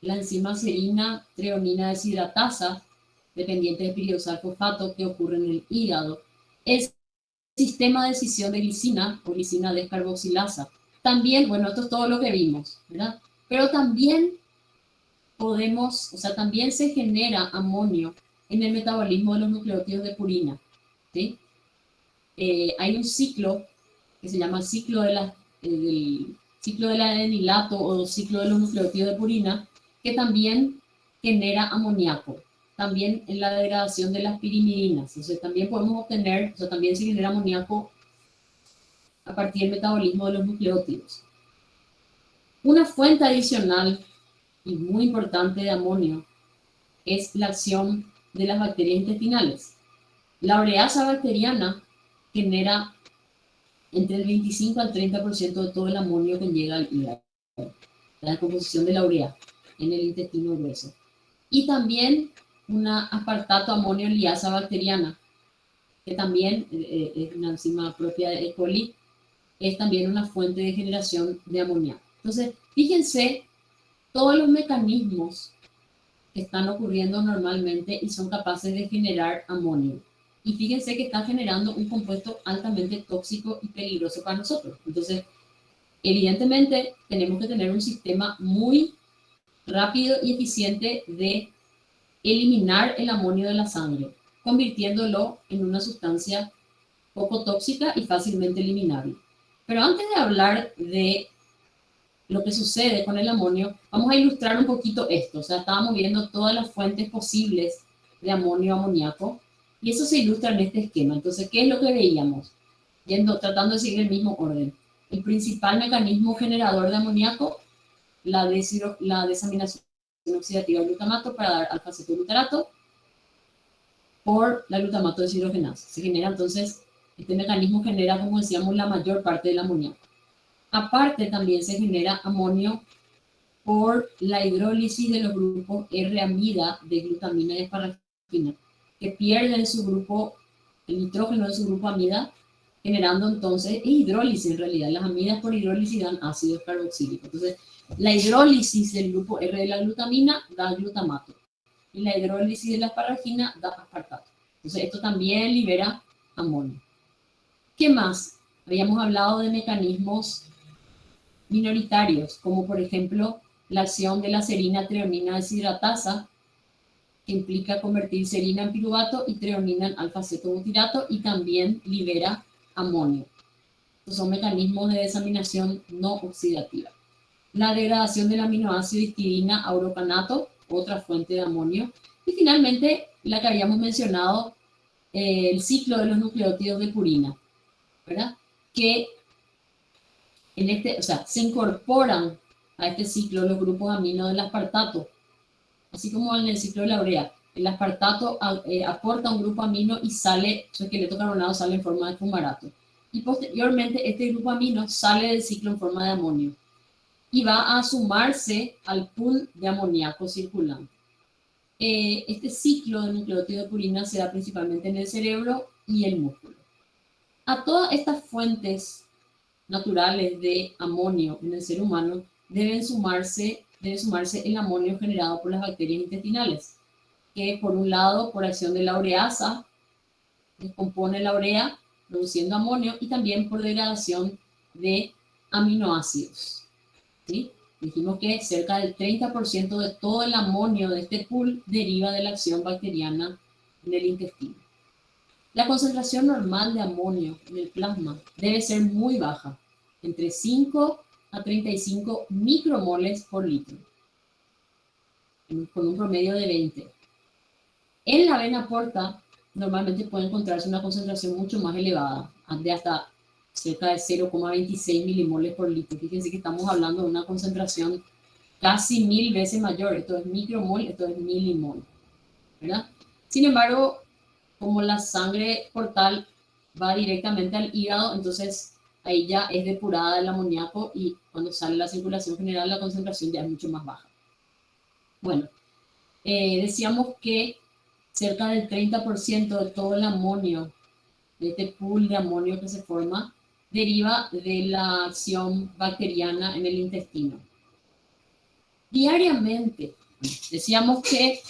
la enzima serina treonina deshidratasa, dependiente de piridosal fosfato, que ocurre en el hígado, el sistema de escisión de glicina o glicina descarboxilasa. También, bueno, esto es todo lo que vimos, ¿verdad? Pero también también se genera amonio en el metabolismo de los nucleótidos de purina, ¿sí? Hay un ciclo que se llama ciclo del ciclo del adenilato o ciclo de los nucleótidos de purina, que también genera amoníaco, también en la degradación de las pirimidinas. Entonces también podemos obtener, también se genera amoníaco a partir del metabolismo de los nucleótidos. Una fuente adicional y muy importante de amonio es la acción de las bacterias intestinales. La ureasa bacteriana genera entre el 25 al 30% de todo el amonio que llega al hígado, la descomposición de la urea en el intestino grueso. Y también una aspartato amonio liasa bacteriana, que también es una enzima propia de E. coli, es también una fuente de generación de amoníaco. Entonces, fíjense todos los mecanismos que están ocurriendo normalmente y son capaces de generar amonio. Y fíjense que está generando un compuesto altamente tóxico y peligroso para nosotros. Entonces, evidentemente, tenemos que tener un sistema muy rápido y eficiente de eliminar el amonio de la sangre, convirtiéndolo en una sustancia poco tóxica y fácilmente eliminable. Pero antes de hablar de lo que sucede con el amonio, vamos a ilustrar un poquito esto. O sea, estábamos viendo todas las fuentes posibles de amonio amoníaco, y eso se ilustra en este esquema. Entonces, ¿qué es lo que veíamos? Tratando de seguir el mismo orden. El principal mecanismo generador de amoníaco, la desaminación oxidativa del glutamato para dar alfa-cetoglutarato por la glutamato deshidrogenasa. Se genera entonces, este mecanismo genera, como decíamos, la mayor parte del amoníaco. Aparte, también se genera amonio por la hidrólisis de los grupos R-amida de glutamina y asparagina, que pierden su grupo, el nitrógeno de su grupo amida, generando entonces hidrólisis en realidad. Las amidas por hidrólisis dan ácido carboxílico. Entonces, la hidrólisis del grupo R de la glutamina da glutamato, y la hidrólisis de la asparagina da aspartato. Entonces, esto también libera amonio. ¿Qué más? Habíamos hablado de mecanismos minoritarios, como por ejemplo la acción de la serina treonina deshidratasa, que implica convertir serina en piruvato y treonina en alfa-cetobutirato, y también libera amonio. Estos son mecanismos de desaminación no oxidativa. La degradación del aminoácido histidina a urocanato, otra fuente de amonio. Y finalmente, la que habíamos mencionado, el ciclo de los nucleótidos de purina, ¿verdad? Que se incorporan a este ciclo los grupos aminos del aspartato así como en el ciclo de la urea. El aspartato aporta un grupo amino y sale, su esqueleto carbonado sale en forma de fumarato. Y posteriormente este grupo amino sale del ciclo en forma de amonio y va a sumarse al pool de amoníaco circulante. Este ciclo de nucleótido de purina se da principalmente en el cerebro y el músculo. A todas estas fuentes naturales de amonio en el ser humano debe sumarse el amonio generado por las bacterias intestinales, que por un lado, por acción de la ureasa, descompone la urea produciendo amonio y también por degradación de aminoácidos. ¿Sí? Dijimos que cerca del 30% de todo el amonio de este pool deriva de la acción bacteriana en el intestino. La concentración normal de amonio en el plasma debe ser muy baja, entre 5 a 35 micromoles por litro, con un promedio de 20. En la vena porta normalmente puede encontrarse una concentración mucho más elevada, de hasta cerca de 0,26 milimoles por litro. Fíjense que estamos hablando de una concentración casi 1000 veces mayor. Esto es micromol, esto es milimol, ¿verdad? Sin embargo, como la sangre portal va directamente al hígado, entonces ahí ya es depurada el amoníaco y cuando sale la circulación general la concentración ya es mucho más baja. Bueno, decíamos que cerca del 30% de todo el amonio, de este pool de amonio que se forma, deriva de la acción bacteriana en el intestino. Diariamente, decíamos que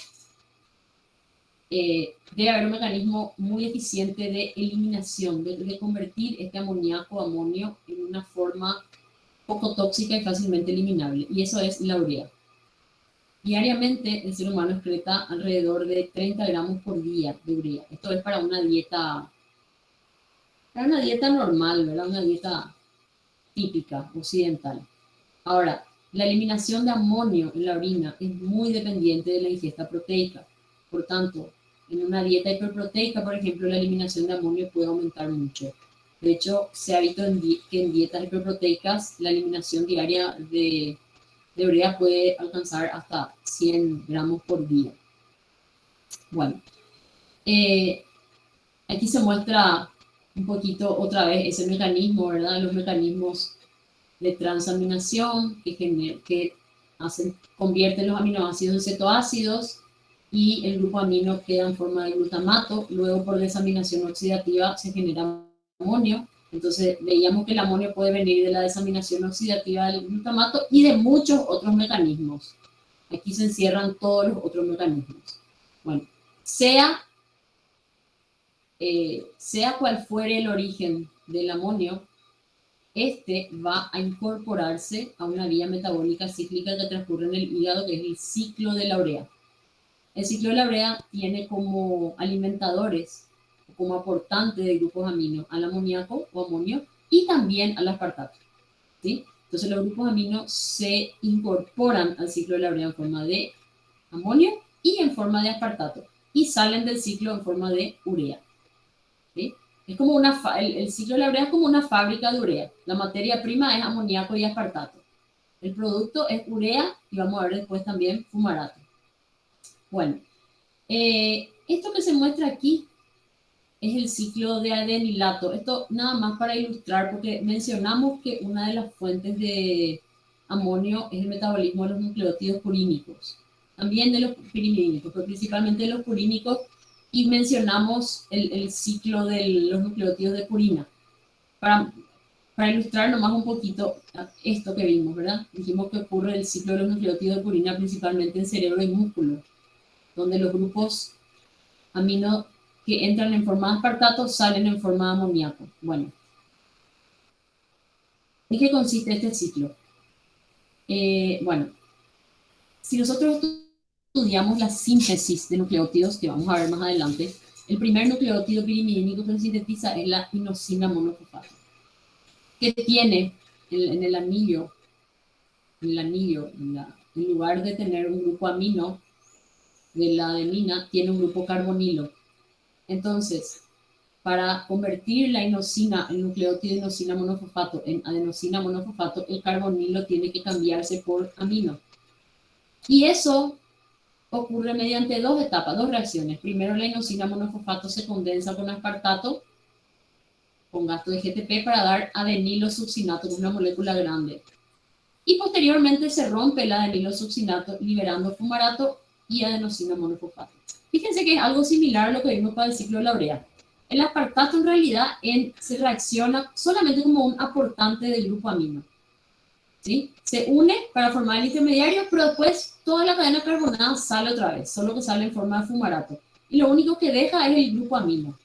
debe haber un mecanismo muy eficiente de eliminación, de convertir este amoníaco amonio en una forma poco tóxica y fácilmente eliminable, y eso es la urea. Diariamente el ser humano excreta alrededor de 30 gramos por día de urea. Esto es para una dieta normal, ¿verdad? Una dieta típica, occidental. Ahora, la eliminación de amonio en la orina es muy dependiente de la ingesta proteica. Por tanto, en una dieta hiperproteica, por ejemplo, la eliminación de amonio puede aumentar mucho. De hecho, se ha visto que en dietas hiperproteicas la eliminación diaria de urea puede alcanzar hasta 100 gramos por día. Bueno, aquí se muestra un poquito otra vez ese mecanismo, ¿verdad? Los mecanismos de transaminación que convierten los aminoácidos en cetoácidos y el grupo amino queda en forma de glutamato. Luego, por desaminación oxidativa, se genera amonio. Entonces, veíamos que el amonio puede venir de la desaminación oxidativa del glutamato y de muchos otros mecanismos. Aquí se encierran todos los otros mecanismos. Bueno, sea cual fuere el origen del amonio, este va a incorporarse a una vía metabólica cíclica que transcurre en el hígado, que es el ciclo de la urea. El ciclo de la urea tiene como alimentadores, como aportante de grupos amino al amoníaco o amonio y también al aspartato, ¿sí? Entonces los grupos amino se incorporan al ciclo de la urea en forma de amonio y en forma de aspartato y salen del ciclo en forma de urea, ¿sí? Es como el ciclo de la urea es como una fábrica de urea. La materia prima es amoníaco y aspartato. El producto es urea y vamos a ver después también fumarato. Bueno, esto que se muestra aquí es el ciclo de adenilato. Esto nada más para ilustrar, porque mencionamos que una de las fuentes de amonio es el metabolismo de los nucleótidos purínicos. También de los pirimidínicos, pero principalmente de los purínicos. Y mencionamos el ciclo de los nucleótidos de purina. Para ilustrar nomás un poquito esto que vimos, ¿verdad? Dijimos que ocurre el ciclo de los nucleótidos de purina principalmente en cerebro y músculo, donde los grupos amino que entran en forma de aspartato salen en forma de amoníaco. Bueno, ¿en qué consiste este ciclo? Bueno, si nosotros estudiamos la síntesis de nucleótidos, que vamos a ver más adelante, el primer nucleótido pirimidínico que se sintetiza es la inosina monofosfato, que tiene en el anillo, en lugar de tener un grupo amino de la adenina, tiene un grupo carbonilo. Entonces, para convertir la inosina, el nucleótido de inosina monofosfato en adenosina monofosfato, el carbonilo tiene que cambiarse por amino. Y eso ocurre mediante dos etapas, dos reacciones. Primero, la inosina monofosfato se condensa con aspartato, con gasto de GTP, para dar adenilosuccinato, que es una molécula grande. Y posteriormente se rompe el adenilosuccinato liberando fumarato y adenosina monofosfato. Fíjense que es algo similar a lo que vimos para el ciclo de la urea. El aspartato en realidad se reacciona solamente como un aportante del grupo amino, ¿sí? Se une para formar el intermediario, pero después toda la cadena carbonada sale otra vez, solo que sale en forma de fumarato. Y lo único que deja es el grupo amino.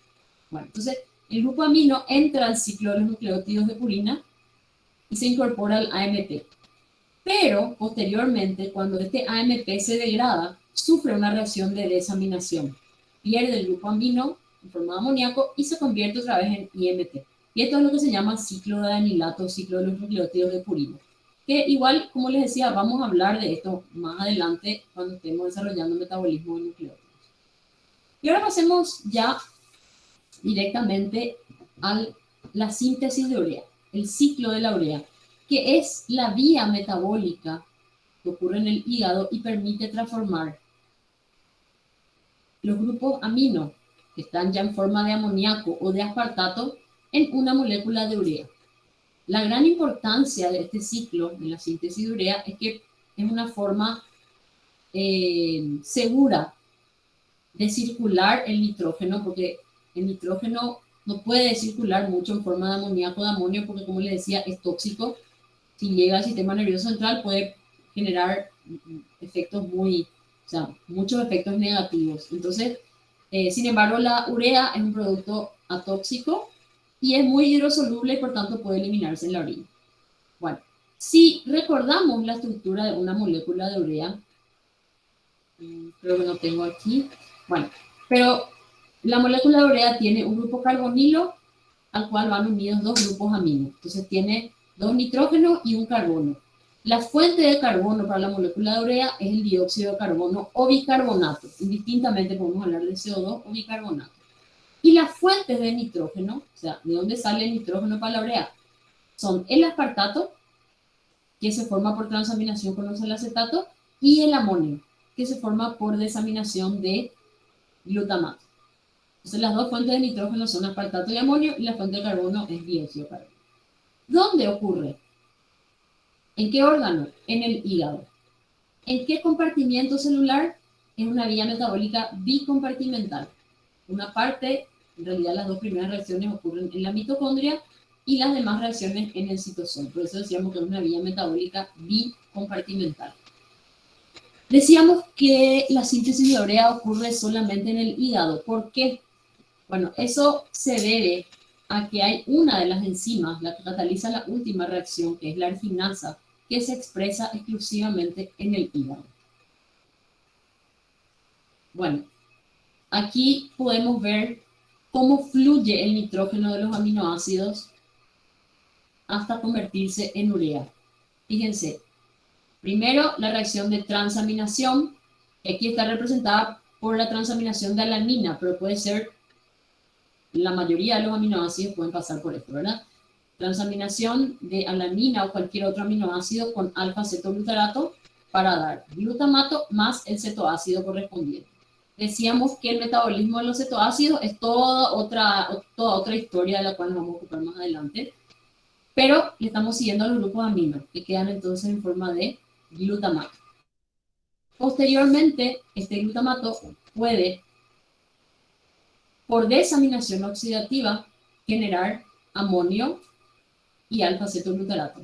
Bueno, entonces el grupo amino entra al ciclo de los nucleótidos de purina y se incorpora al AMP. Pero posteriormente, cuando este AMP se degrada, sufre una reacción de desaminación. Pierde el grupo amino en forma de amoníaco y se convierte otra vez en IMP. Y esto es lo que se llama ciclo de anilato, ciclo de los nucleótidos de purina. Que igual, como les decía, vamos a hablar de esto más adelante cuando estemos desarrollando metabolismo de nucleótidos. Y ahora pasemos ya directamente a la síntesis de urea, el ciclo de la urea, que es la vía metabólica que ocurre en el hígado y permite transformar los grupos amino, que están ya en forma de amoníaco o de aspartato, en una molécula de urea. La gran importancia de este ciclo en la síntesis de urea es que es una forma segura de circular el nitrógeno, porque el nitrógeno no puede circular mucho en forma de amoníaco o de amonio, porque como les decía, es tóxico. Si llega al sistema nervioso central puede generar efectos muchos efectos negativos. Entonces, sin embargo, la urea es un producto atóxico y es muy hidrosoluble y por tanto puede eliminarse en la orina. Bueno, si recordamos la estructura de una molécula de urea, creo que no tengo aquí, bueno, pero la molécula de urea tiene un grupo carbonilo al cual van unidos dos grupos amino. Entonces tiene dos nitrógenos y un carbono. La fuente de carbono para la molécula de urea es el dióxido de carbono o bicarbonato. Indistintamente podemos hablar de CO2 o bicarbonato. Y las fuentes de nitrógeno, o sea, de dónde sale el nitrógeno para la urea, son el aspartato, que se forma por transaminación con oxalacetato, y el amonio, que se forma por desaminación de glutamato. Entonces las dos fuentes de nitrógeno son aspartato y amonio, y la fuente de carbono es dióxido de carbono. ¿Dónde ocurre? ¿En qué órgano? En el hígado. ¿En qué compartimiento celular? Es una vía metabólica bicompartimental. Una parte, en realidad las dos primeras reacciones ocurren en la mitocondria y las demás reacciones en el citosol. Por eso decíamos que es una vía metabólica bicompartimental. Decíamos que la síntesis de urea ocurre solamente en el hígado. ¿Por qué? Bueno, eso se debe a que hay una de las enzimas, la que cataliza la última reacción, que es la arginasa, que se expresa exclusivamente en el hígado. Bueno, aquí podemos ver cómo fluye el nitrógeno de los aminoácidos hasta convertirse en urea. Fíjense, primero la reacción de transaminación, que aquí está representada por la transaminación de alanina, pero puede ser, la mayoría de los aminoácidos pueden pasar por esto, ¿verdad? Transaminación de alanina o cualquier otro aminoácido con alfa-cetoglutarato para dar glutamato más el cetoácido correspondiente. Decíamos que el metabolismo de los cetoácidos es toda otra historia de la cual nos vamos a ocupar más adelante, pero le estamos siguiendo a los grupos amino, que quedan entonces en forma de glutamato. Posteriormente, este glutamato puede, por desaminación oxidativa, generar amonio y alfa-cetoglutarato,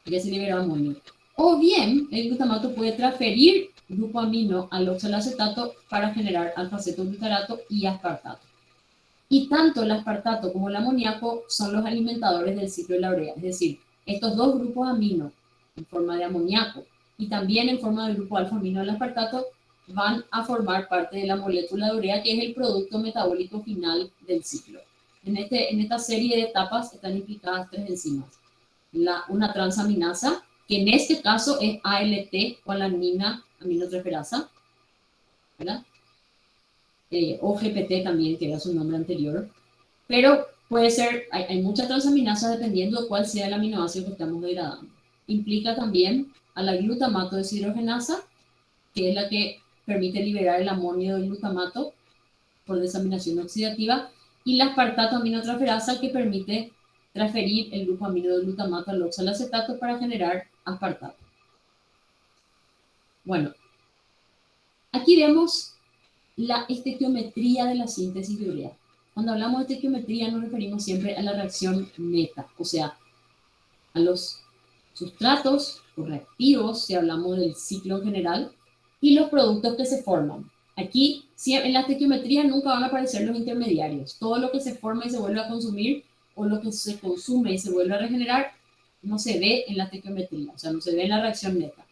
ya se libera amonio. O bien, el glutamato puede transferir grupo amino al oxalacetato para generar alfa-cetoglutarato y aspartato. Y tanto el aspartato como el amoníaco son los alimentadores del ciclo de la urea. Es decir, estos dos grupos amino en forma de amoníaco y también en forma del grupo alfa-amino del aspartato van a formar parte de la molécula de urea, que es el producto metabólico final del ciclo. En esta serie de etapas están implicadas tres enzimas. Una transaminasa, que en este caso es ALT o alanina aminotransferasa, ¿verdad? O GPT también, que era su nombre anterior. Pero puede ser, hay muchas transaminasas dependiendo de cuál sea el aminoácido que estamos degradando. Implica también a la glutamato deshidrogenasa que es la que permite liberar el amonio del glutamato por desaminación oxidativa, y la aspartato aminotransferasa, que permite transferir el grupo amino del glutamato al oxalacetato para generar aspartato. Bueno, aquí vemos la estequiometría de la síntesis de urea. Cuando hablamos de estequiometría nos referimos siempre a la reacción neta, o sea, a los sustratos o reactivos, si hablamos del ciclo en general, y los productos que se forman. Aquí, en la estequiometría nunca van a aparecer los intermediarios. Todo lo que se forma y se vuelve a consumir, o lo que se consume y se vuelve a regenerar, no se ve en la estequiometría, o sea, no se ve en la reacción neta.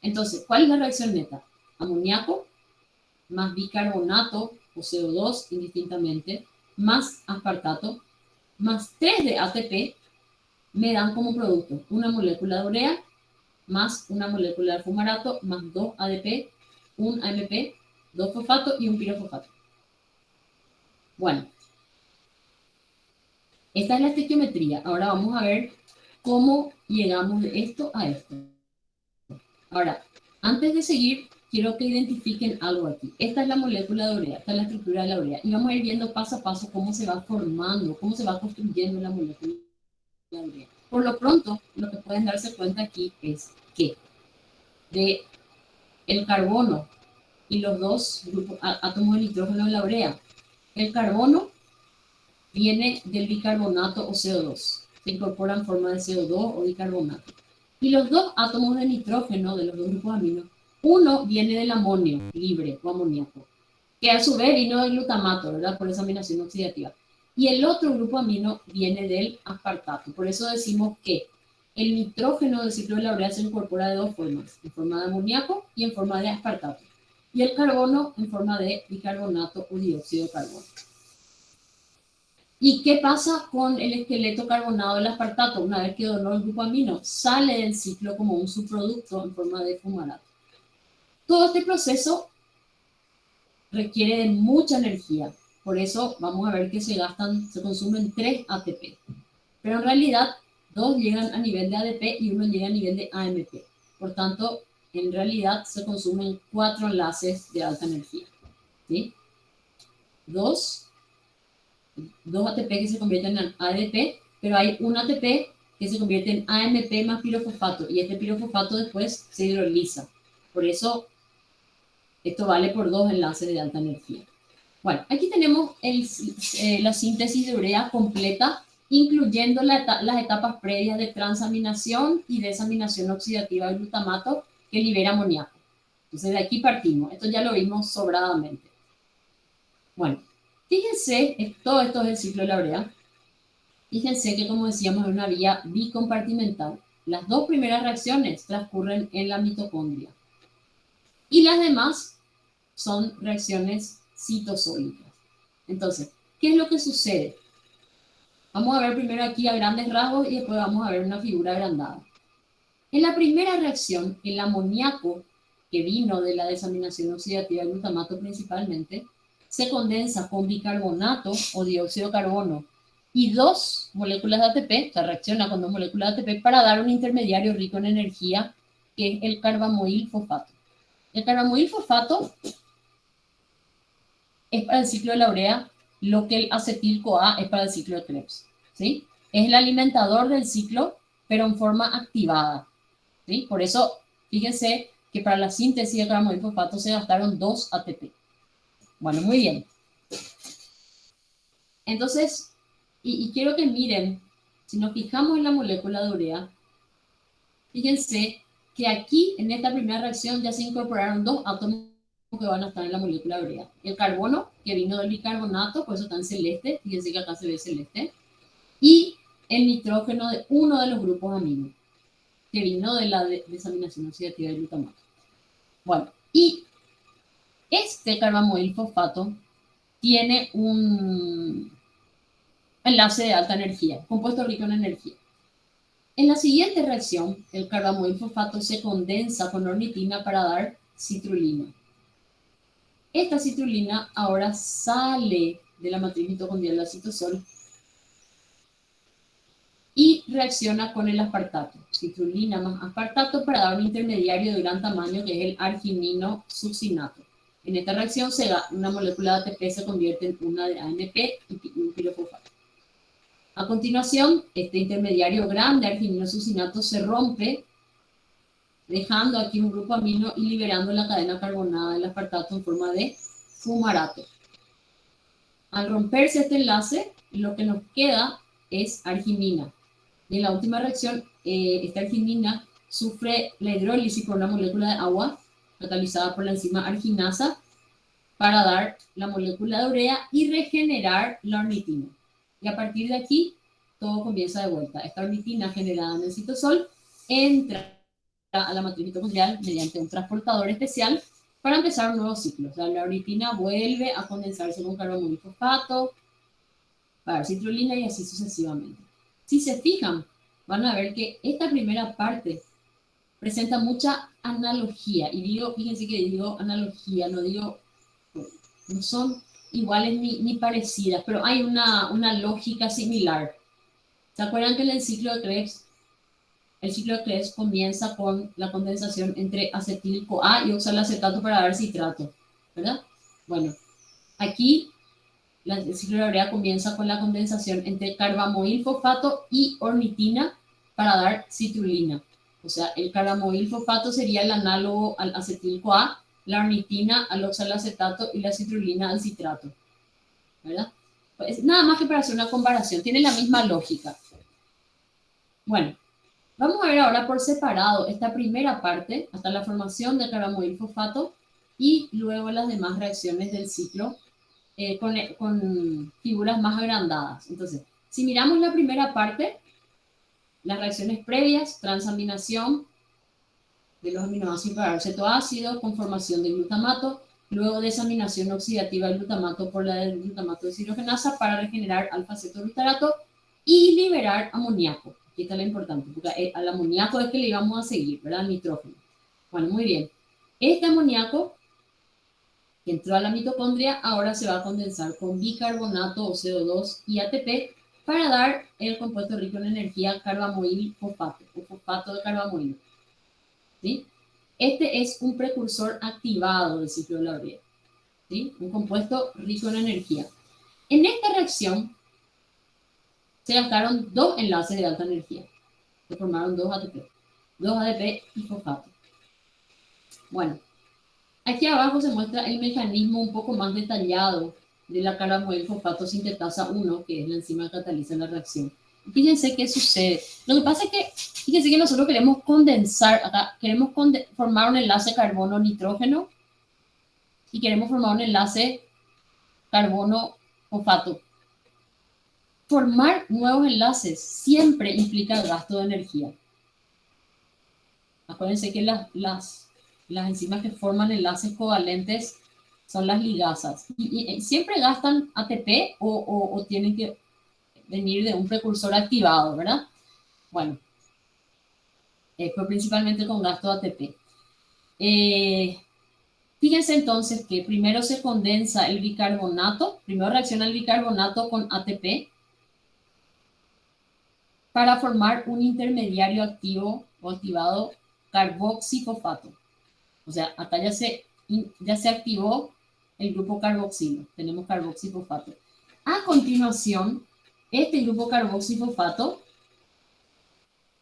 Entonces, ¿cuál es la reacción neta? Amoníaco más bicarbonato o CO2 indistintamente, más aspartato, más 3 de ATP, me dan como producto una molécula de urea, más una molécula de fumarato, más 2 ADP, un AMP, 2 fosfato y un pirofosfato. Bueno, esta es la estequiometría. Ahora vamos a ver cómo llegamos de esto a esto. Ahora, antes de seguir, quiero que identifiquen algo aquí. Esta es la molécula de urea, esta es la estructura de la urea. Y vamos a ir viendo paso a paso cómo se va formando, cómo se va construyendo la molécula de urea. Por lo pronto, lo que pueden darse cuenta aquí es que de el carbono y los dos grupos, átomos de nitrógeno de la urea, el carbono viene del bicarbonato o CO2. Se incorpora en forma de CO2 o bicarbonato. Y los dos átomos de nitrógeno de los dos grupos aminos, uno viene del amonio libre o amoníaco, que a su vez vino del glutamato, ¿verdad? Por desaminación oxidativa. Y el otro grupo amino viene del aspartato. Por eso decimos que el nitrógeno del ciclo de la urea se incorpora de dos formas, en forma de amoníaco y en forma de aspartato. Y el carbono en forma de bicarbonato o dióxido de carbono. ¿Y qué pasa con el esqueleto carbonado del aspartato? Una vez que donó el grupo amino, sale del ciclo como un subproducto en forma de fumarato. Todo este proceso requiere de mucha energía. Por eso vamos a ver que se consumen 3 ATP. Pero en realidad, 2 llegan a nivel de ADP y 1 llega a nivel de AMP. Por tanto, en realidad se consumen 4 enlaces de alta energía. ¿Sí? 2 ATP que se convierten en ADP, pero hay un ATP que se convierte en AMP más pirofosfato, y este pirofosfato después se hidroliza. Por eso, esto vale por 2 enlaces de alta energía. Bueno, aquí tenemos la síntesis de urea completa, incluyendo las etapas previas de transaminación y desaminación oxidativa del glutamato que libera amoníaco. Entonces, de aquí partimos. Esto ya lo vimos sobradamente. Bueno, fíjense, todo esto es el ciclo de la urea. Fíjense que, como decíamos, es una vía bicompartimental. Las 2 primeras reacciones transcurren en la mitocondria. Y las demás son reacciones citosólicas. Entonces, ¿qué es lo que sucede? Vamos a ver primero aquí a grandes rasgos y después vamos a ver una figura agrandada. En la primera reacción, el amoníaco, que vino de la desaminación oxidativa del glutamato principalmente, se condensa con bicarbonato o dióxido de carbono y 2 moléculas de ATP, o sea, reacciona con 2 moléculas de ATP para dar un intermediario rico en energía, que es el carbamoil fosfato. El carbamoil fosfato es para el ciclo de la urea lo que el acetil-CoA es para el ciclo de Krebs, ¿sí? Es el alimentador del ciclo, pero en forma activada, ¿sí? Por eso, fíjense que para la síntesis de carbamoil fosfato se gastaron 2 ATP. Bueno, muy bien. Entonces, y quiero que miren, si nos fijamos en la molécula de urea, fíjense que aquí, en esta primera reacción, ya se incorporaron 2 átomos que van a estar en la molécula de urea. El carbono, que vino del bicarbonato, por eso está en celeste, fíjense que acá se ve celeste, y el nitrógeno de uno de los grupos amino, que vino de la desaminación oxidativa del glutamato. Bueno, y este carbamoil fosfato tiene un enlace de alta energía, compuesto rico en energía. En la siguiente reacción, el carbamoil fosfato se condensa con ornitina para dar citrulina. Esta citrulina ahora sale de la matriz mitocondrial del citosol y reacciona con el aspartato, citrulina más aspartato, para dar un intermediario de gran tamaño que es el arginino succinato. En esta reacción una molécula de ATP se convierte en una de ANP y un pirofosfato. A continuación, este intermediario grande, arginino succinato, se rompe, dejando aquí un grupo amino y liberando la cadena carbonada del aspartato en forma de fumarato. Al romperse este enlace, lo que nos queda es arginina. Y en la última reacción, esta arginina sufre la hidrólisis por una molécula de agua catalizada por la enzima arginasa para dar la molécula de urea y regenerar la ornitina. Y a partir de aquí, todo comienza de vuelta. Esta ornitina generada en el citosol entra a la matriz mitocondrial mediante un transportador especial para empezar un nuevo ciclo. O sea, la ornitina vuelve a condensarse con carbono y fosfato, para dar citrulina y así sucesivamente. Si se fijan, van a ver que esta primera parte presenta mucha analogía. Y fíjense que digo analogía, no son iguales ni parecidas, pero hay una lógica similar. ¿Se acuerdan que en el ciclo de Krebs comienza con la condensación entre acetil-CoA y oxalacetato para dar citrato, ¿verdad? Bueno, aquí el ciclo de la urea comienza con la condensación entre carbamoil fosfato y ornitina para dar citrulina. O sea, el carbamoil fosfato sería el análogo al acetil-CoA, la ornitina al oxalacetato y la citrulina al citrato, ¿verdad? Pues nada más que para hacer una comparación, tiene la misma lógica. Bueno, vamos a ver ahora por separado esta primera parte hasta la formación del carbamoil fosfato y luego las demás reacciones del ciclo con figuras más agrandadas. Entonces, si miramos la primera parte, las reacciones previas, transaminación de los aminoácidos para dar cetoácidos, conformación del glutamato, luego desaminación oxidativa del glutamato por la del glutamato deshidrogenasa para regenerar alfa-cetoglutarato y liberar amoníaco. Aquí está lo importante, porque al amoníaco es que le íbamos a seguir, ¿verdad? Al nitrógeno. Bueno, muy bien. Este amoníaco que entró a la mitocondria ahora se va a condensar con bicarbonato o CO2 y ATP para dar el compuesto rico en energía carbamoil fosfato o fosfato de carbamoil. ¿Sí? Este es un precursor activado del ciclo de la urea, ¿sí? Un compuesto rico en energía. En esta reacción se gastaron dos enlaces de alta energía. Se formaron dos ATP y fosfato. Bueno, aquí abajo se muestra el mecanismo un poco más detallado de la carbamoil fosfato sintetasa 1, que es la enzima que cataliza la reacción. Fíjense qué sucede. Lo que pasa es que, fíjense que nosotros queremos condensar, acá queremos formar un enlace carbono-nitrógeno y queremos formar un enlace carbono-fosfato. Formar nuevos enlaces siempre implica gasto de energía. Acuérdense que las enzimas que forman enlaces covalentes son las ligasas. Y siempre gastan ATP o tienen que venir de un precursor activado, ¿verdad? Bueno, pero principalmente con gasto de ATP. Fíjense entonces que primero se condensa el bicarbonato, primero reacciona el bicarbonato con ATP para formar un intermediario activo o activado carboxifosfato. O sea, acá ya se activó el grupo carboxilo, tenemos carboxifosfato. A continuación, este grupo carboxifosfato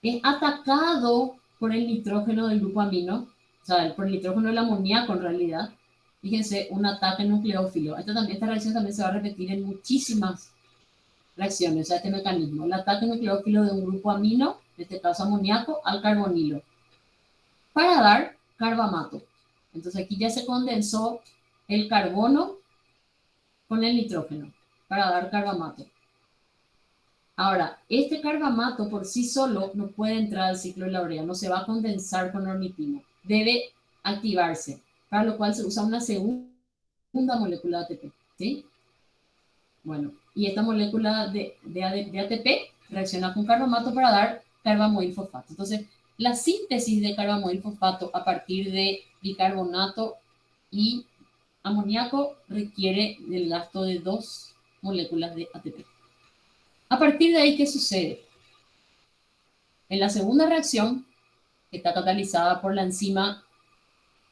es atacado por el nitrógeno del grupo amino, o sea, por el nitrógeno del amoníaco en realidad. Fíjense, un ataque nucleófilo. Esta reacción también se va a repetir en muchísimas reacciones, o sea, este mecanismo. El ataque nucleófilo de un grupo amino, en este caso amoníaco, al carbonilo, para dar carbamato. Entonces aquí ya se condensó el carbono con el nitrógeno para dar carbamato. Ahora, este carbamato por sí solo no puede entrar al ciclo de la urea, no se va a condensar con ornitina, debe activarse, para lo cual se usa una segunda molécula de ATP, ¿sí? Bueno, y esta molécula de ATP reacciona con carbamato para dar carbamoil fosfato. Entonces, la síntesis de carbamoil fosfato a partir de bicarbonato y amoníaco requiere del gasto de dos moléculas de ATP. A partir de ahí, ¿qué sucede? En la segunda reacción, que está catalizada por la enzima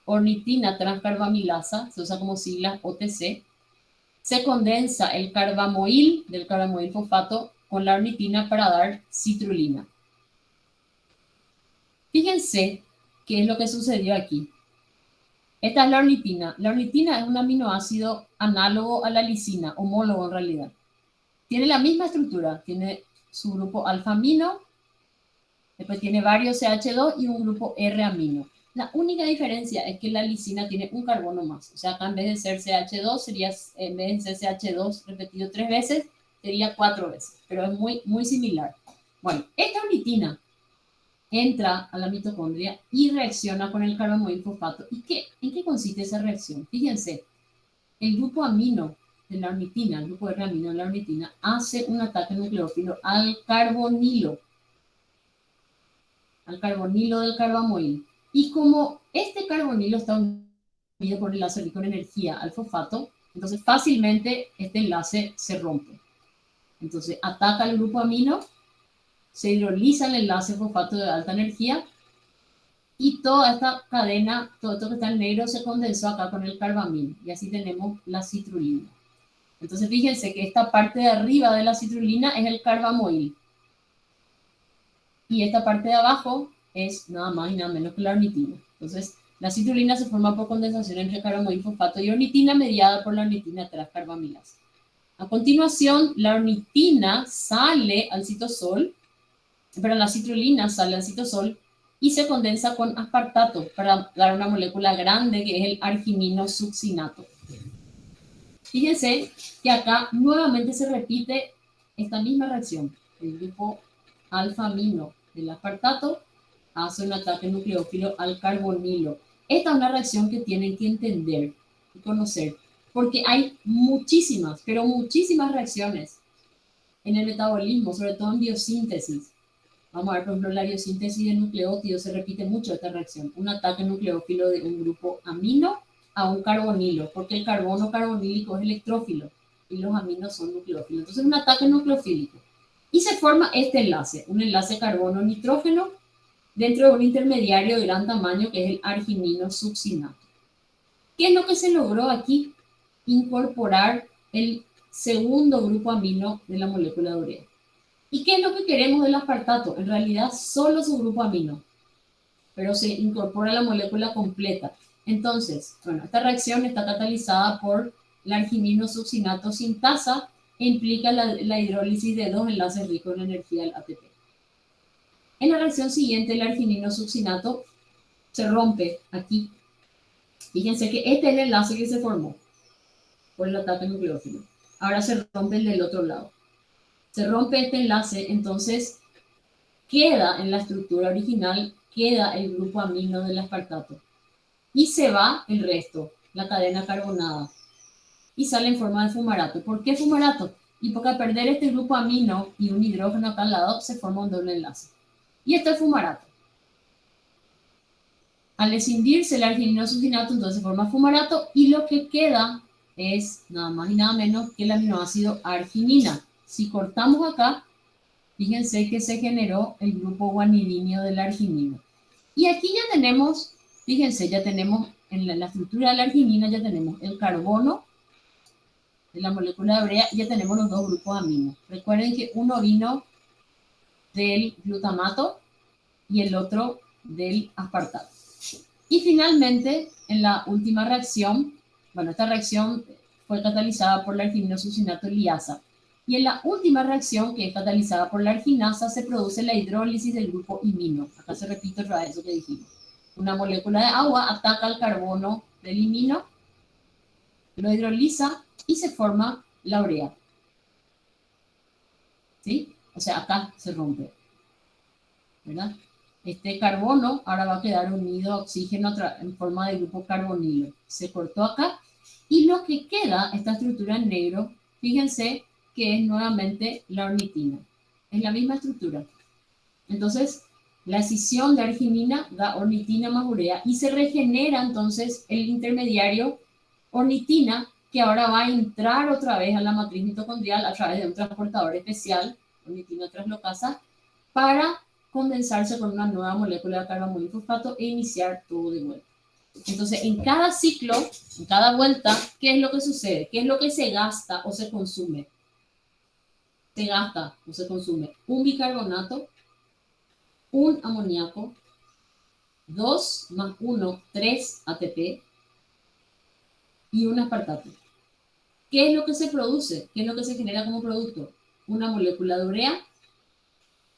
ornitina transcarbamilasa, se usa como siglas OTC, se condensa el carbamoil del carbamoil fosfato con la ornitina para dar citrulina. Fíjense qué es lo que sucedió aquí. Esta es la ornitina. La ornitina es un aminoácido análogo a la lisina, homólogo en realidad. Tiene la misma estructura, tiene su grupo alfa-amino, después tiene varios CH2 y un grupo R-amino. La única diferencia es que la lisina tiene un carbono más. O sea, acá en vez de ser CH2, sería, en vez de ser CH2 repetido 3 veces, sería 4 veces. Pero es muy, muy similar. Bueno, esta ornitina entra a la mitocondria y reacciona con el carbamoil fosfato. ¿Y en qué consiste esa reacción? Fíjense, el grupo amino de la ornitina, el grupo R-amino de la ornitina, hace un ataque nucleófilo al carbonilo del carbamoil. Y como este carbonilo está unido por el enlace rico en energía al fosfato, entonces fácilmente este enlace se rompe. Entonces ataca al grupo amino, se hidroliza el enlace fosfato de alta energía y toda esta cadena, todo esto que está en negro, se condensó acá con el carbamino y así tenemos la citrulina. Entonces fíjense que esta parte de arriba de la citrulina es el carbamoil y esta parte de abajo es nada más y nada menos que la ornitina. Entonces la citrulina se forma por condensación entre carbamoil fosfato y ornitina mediada por la ornitina transcarbamilasa. A continuación, la ornitina sale al citosol, pero la citrulina sale al citosol y se condensa con aspartato para dar una molécula grande que es el arginino succinato. Fíjense que acá nuevamente se repite esta misma reacción. El grupo alfa-amino del aspartato hace un ataque nucleófilo al carbonilo. Esta es una reacción que tienen que entender y conocer, porque hay muchísimas, pero muchísimas reacciones en el metabolismo, sobre todo en biosíntesis. Vamos a ver, por ejemplo, la biosíntesis de nucleótidos, se repite mucho esta reacción. Un ataque nucleófilo de un grupo amino a un carbonilo, porque el carbono carbonílico es electrófilo y los aminos son nucleófilos. Entonces, un ataque nucleofílico. Y se forma este enlace, un enlace carbono-nitrógeno dentro de un intermediario de gran tamaño que es el arginino succinato. ¿Qué es lo que se logró aquí? Incorporar el segundo grupo amino de la molécula de urea. ¿Y qué es lo que queremos del aspartato? En realidad, solo su grupo amino, pero se incorpora la molécula completa. Entonces, bueno, esta reacción está catalizada por el arginino succinato sintasa e implica la hidrólisis de dos enlaces ricos en energía del ATP. En la reacción siguiente, el arginino succinato se rompe aquí. Fíjense que este es el enlace que se formó por el ataque nucleófilo. Ahora se rompe el del otro lado. Se rompe este enlace, entonces queda en la estructura original, queda el grupo amino del aspartato. Y se va el resto, la cadena carbonada. Y sale en forma de fumarato. ¿Por qué fumarato? Y porque al perder este grupo amino y un hidrógeno acá al lado, se forma un doble enlace. Y esto es fumarato. Al escindirse el arginino succinato, entonces se forma fumarato y lo que queda es nada más y nada menos que el aminoácido arginina. Si cortamos acá, fíjense que se generó el grupo guanidinio del arginino. Y aquí ya tenemos, fíjense, ya tenemos en la estructura de la arginina, ya tenemos el carbono de la molécula de urea y ya tenemos los dos grupos aminos. Recuerden que uno vino del glutamato y el otro del aspartato. Y finalmente, en la última reacción, bueno, esta reacción fue catalizada por la arginino succinato liasa. Y en la última reacción, que es catalizada por la arginasa, se produce la hidrólisis del grupo imino. Acá se repite otra vez eso que dijimos. Una molécula de agua ataca al carbono del imino, lo hidroliza y se forma la urea. ¿Sí? O sea, acá se rompe, ¿verdad? Este carbono ahora va a quedar unido a oxígeno en forma de grupo carbonilo. Se cortó acá y lo que queda, esta estructura en negro, fíjense que es nuevamente la ornitina. Es la misma estructura. Entonces, la escisión de arginina da ornitina más urea y se regenera entonces el intermediario ornitina, que ahora va a entrar otra vez a la matriz mitocondrial a través de un transportador especial, ornitina translocasa, para condensarse con una nueva molécula de carbamoil fosfato e iniciar todo de vuelta. Entonces, en cada ciclo, en cada vuelta, ¿qué es lo que sucede? ¿Qué es lo que se gasta o se consume? Se gasta o se consume un bicarbonato, un amoníaco, 2 más 1, 3 ATP y un aspartato. ¿Qué es lo que se produce? ¿Qué es lo que se genera como producto? Una molécula de urea,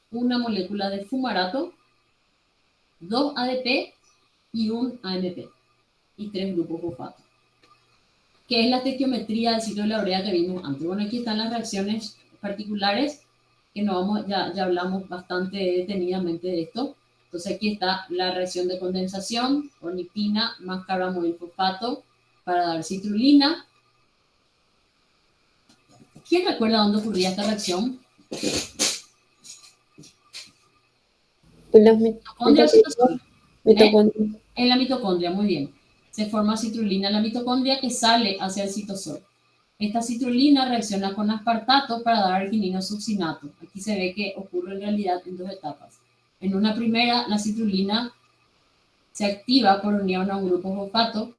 una molécula de fumarato, 2 ADP y un AMP y 3 grupos fosfato. ¿Qué es la estequiometría del ciclo de la urea que vimos antes? Bueno, aquí están las reacciones particulares que no vamos, ya hablamos bastante detenidamente de esto. Entonces aquí está la reacción de condensación, ornitina más carbamoil fosfato para dar citrulina. ¿Quién recuerda dónde ocurría esta reacción? En las ¿Mitocondria o citosol? mitocondrias. En la mitocondria, muy bien. Se forma citrulina en la mitocondria que sale hacia el citosol. Esta citrulina reacciona con aspartato para dar argininosuccinato. Aquí se ve que ocurre en realidad en dos etapas. En una primera, la citrulina se activa por unión a un grupo fosfato,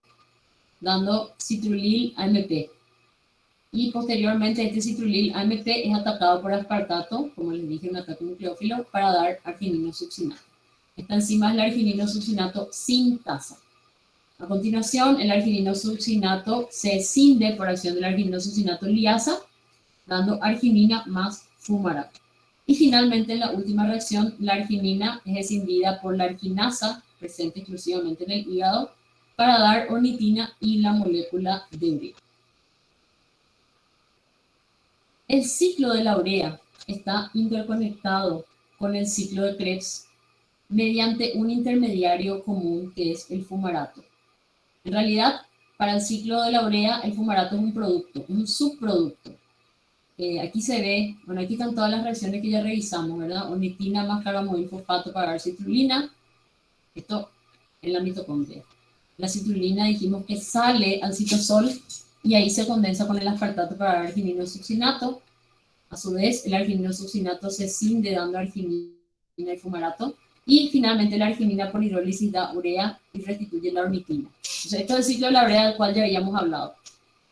dando citrulil AMP. Y posteriormente este citrulil AMP es atacado por aspartato, como les dije, un ataque nucleófilo, para dar argininosuccinato. Esta enzima es la argininosuccinato sintasa. A continuación, el argininosuccinato se escinde por acción del argininosuccinato liasa, dando arginina más fumarato. Y finalmente, en la última reacción, la arginina es escindida por la arginasa, presente exclusivamente en el hígado, para dar ornitina y la molécula de urea. El ciclo de la urea está interconectado con el ciclo de Krebs mediante un intermediario común que es el fumarato. En realidad, para el ciclo de la urea, el fumarato es un producto, un subproducto. Aquí se ve, bueno, aquí están todas las reacciones que ya revisamos, ¿verdad? Ornitina más carbamoil fosfato para dar citrulina. Esto en la mitocondria. La citrulina dijimos que sale al citosol y ahí se condensa con el aspartato para dar argininosuccinato. A su vez, el argininosuccinato se escinde dando arginina y fumarato. Y finalmente la arginina por hidrólisis da urea y restituye la ornitina. Entonces, esto es el ciclo de la urea del cual ya habíamos hablado.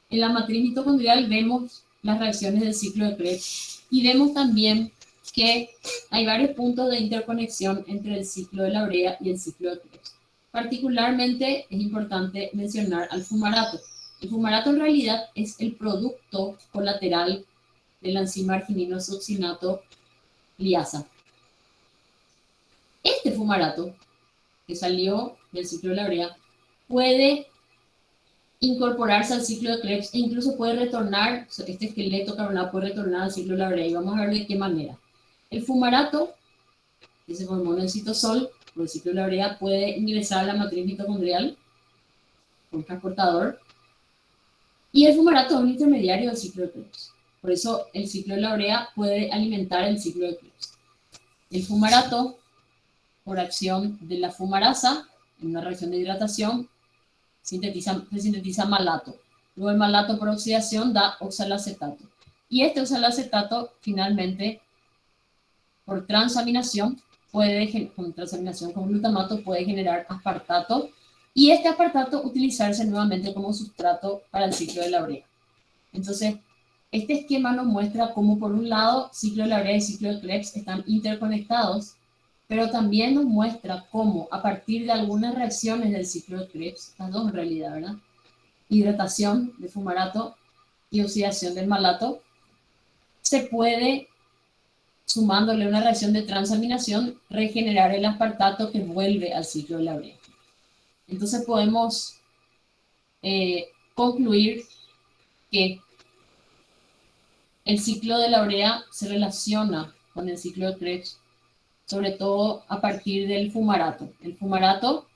En la matriz mitocondrial vemos las reacciones del ciclo de Krebs y vemos también que hay varios puntos de interconexión entre el ciclo de la urea y el ciclo de Krebs. Particularmente es importante mencionar al fumarato. El fumarato en realidad es el producto colateral de la enzima argininosuccinato liasa. Este fumarato que salió del ciclo de la urea puede incorporarse al ciclo de Krebs e incluso puede retornar, este esqueleto carbonado puede retornar al ciclo de la urea y vamos a ver de qué manera. El fumarato, que se formó en el citosol por el ciclo de la urea, puede ingresar a la matriz mitocondrial con transportador y el fumarato es un intermediario del ciclo de Krebs. Por eso el ciclo de la urea puede alimentar el ciclo de Krebs. El fumarato, por acción de la fumarasa, en una reacción de hidratación, se sintetiza malato. Luego el malato por oxidación da oxalacetato. Y este oxalacetato finalmente, por transaminación, con transaminación con glutamato, puede generar aspartato. Y este aspartato utilizarse nuevamente como sustrato para el ciclo de la urea. Entonces, este esquema nos muestra cómo por un lado, ciclo de la urea y ciclo de Krebs están interconectados, pero también nos muestra cómo a partir de algunas reacciones del ciclo de Krebs, las dos en realidad, ¿verdad? Hidratación de fumarato y oxidación del malato, se puede, sumándole una reacción de transaminación, regenerar el aspartato que vuelve al ciclo de la urea. Entonces podemos concluir que el ciclo de la urea se relaciona con el ciclo de Krebs, sobre todo a partir del fumarato. El fumarato,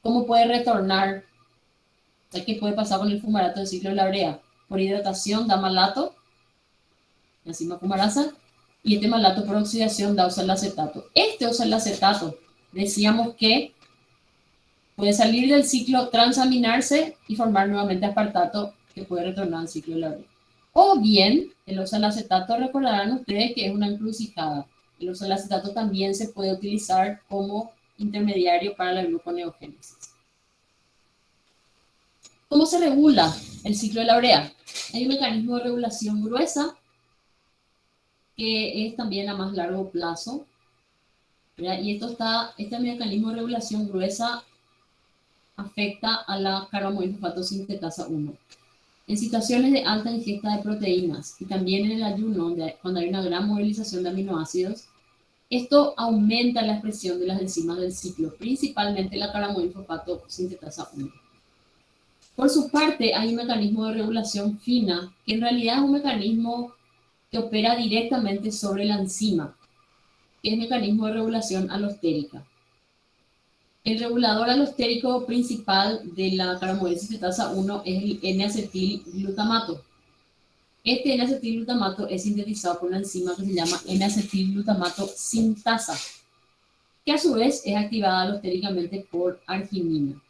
¿cómo puede retornar? ¿Qué puede pasar con el fumarato del ciclo de la urea? Por hidratación da malato, la enzima fumarasa, y este malato por oxidación da oxalacetato. Este oxalacetato, decíamos que puede salir del ciclo, transaminarse y formar nuevamente aspartato que puede retornar al ciclo de la urea. O bien, el oxalacetato, recordarán ustedes que es una encrucijada. El oxalacetato también se puede utilizar como intermediario para la gluconeogénesis. ¿Cómo se regula el ciclo de la urea? Hay un mecanismo de regulación gruesa que es también a más largo plazo, ¿verdad? Y este mecanismo de regulación gruesa afecta a la carbamoilfosfato sintetasa 1. En situaciones de alta ingesta de proteínas y también en el ayuno, cuando hay una gran movilización de aminoácidos, esto aumenta la expresión de las enzimas del ciclo, principalmente la carbamoilfosfato sintetasa 1. Por su parte, hay un mecanismo de regulación fina, que en realidad es un mecanismo que opera directamente sobre la enzima, que es el mecanismo de regulación alostérica. El regulador alostérico principal de la carbamoil sintetasa 1 es el N-acetilglutamato. Este N-acetilglutamato es sintetizado por una enzima que se llama N-acetilglutamato sintasa, que a su vez es activada alostéricamente por arginina.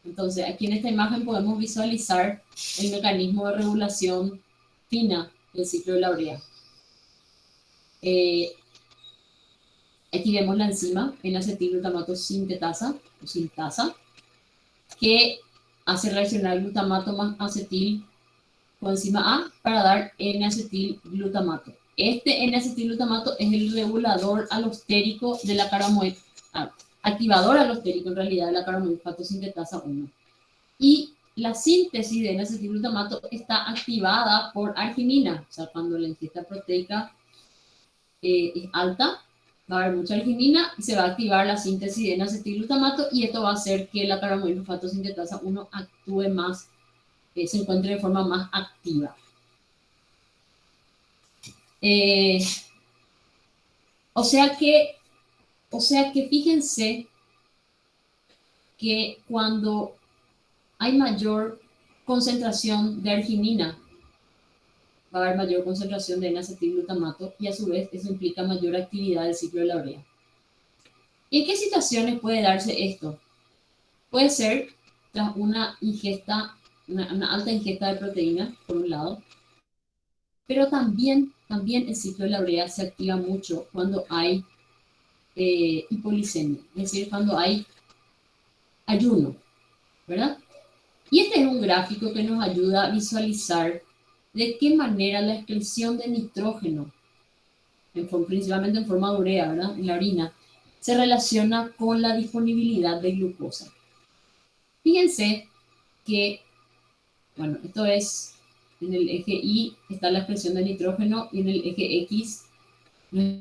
Entonces, aquí en esta imagen podemos visualizar el mecanismo de regulación fina del ciclo de la urea. Aquí vemos la enzima N-acetilglutamato sintetasa, o sintasa, que hace reaccionar glutamato más acetil con enzima A para dar N-acetilglutamato. Este N-acetilglutamato es el regulador alostérico de la carbamoil, activador alostérico en realidad de la carbamoilfosfato sintetasa 1. Y la síntesis de N-acetilglutamato está activada por arginina, o sea, cuando la ingesta proteica es alta, va a haber mucha arginina y se va a activar la síntesis de N-acetilglutamato y esto va a hacer que la carbamoilfosfato sintetasa 1 actúe más, se encuentre de forma más activa. O sea que fíjense que cuando hay mayor concentración de arginina, va a haber mayor concentración de N-acetilglutamato y a su vez eso implica mayor actividad del ciclo de la urea. ¿En qué situaciones puede darse esto? Puede ser tras una ingesta, una alta ingesta de proteína, por un lado, pero también el ciclo de la urea se activa mucho cuando hay hipoglicemia, es decir, cuando hay ayuno, ¿verdad? Y este es un gráfico que nos ayuda a visualizar de qué manera la excreción de nitrógeno, principalmente en forma de urea, ¿verdad?, en la orina, se relaciona con la disponibilidad de glucosa. Fíjense que, bueno, esto es, en el eje Y está la expresión de nitrógeno y en el eje X nos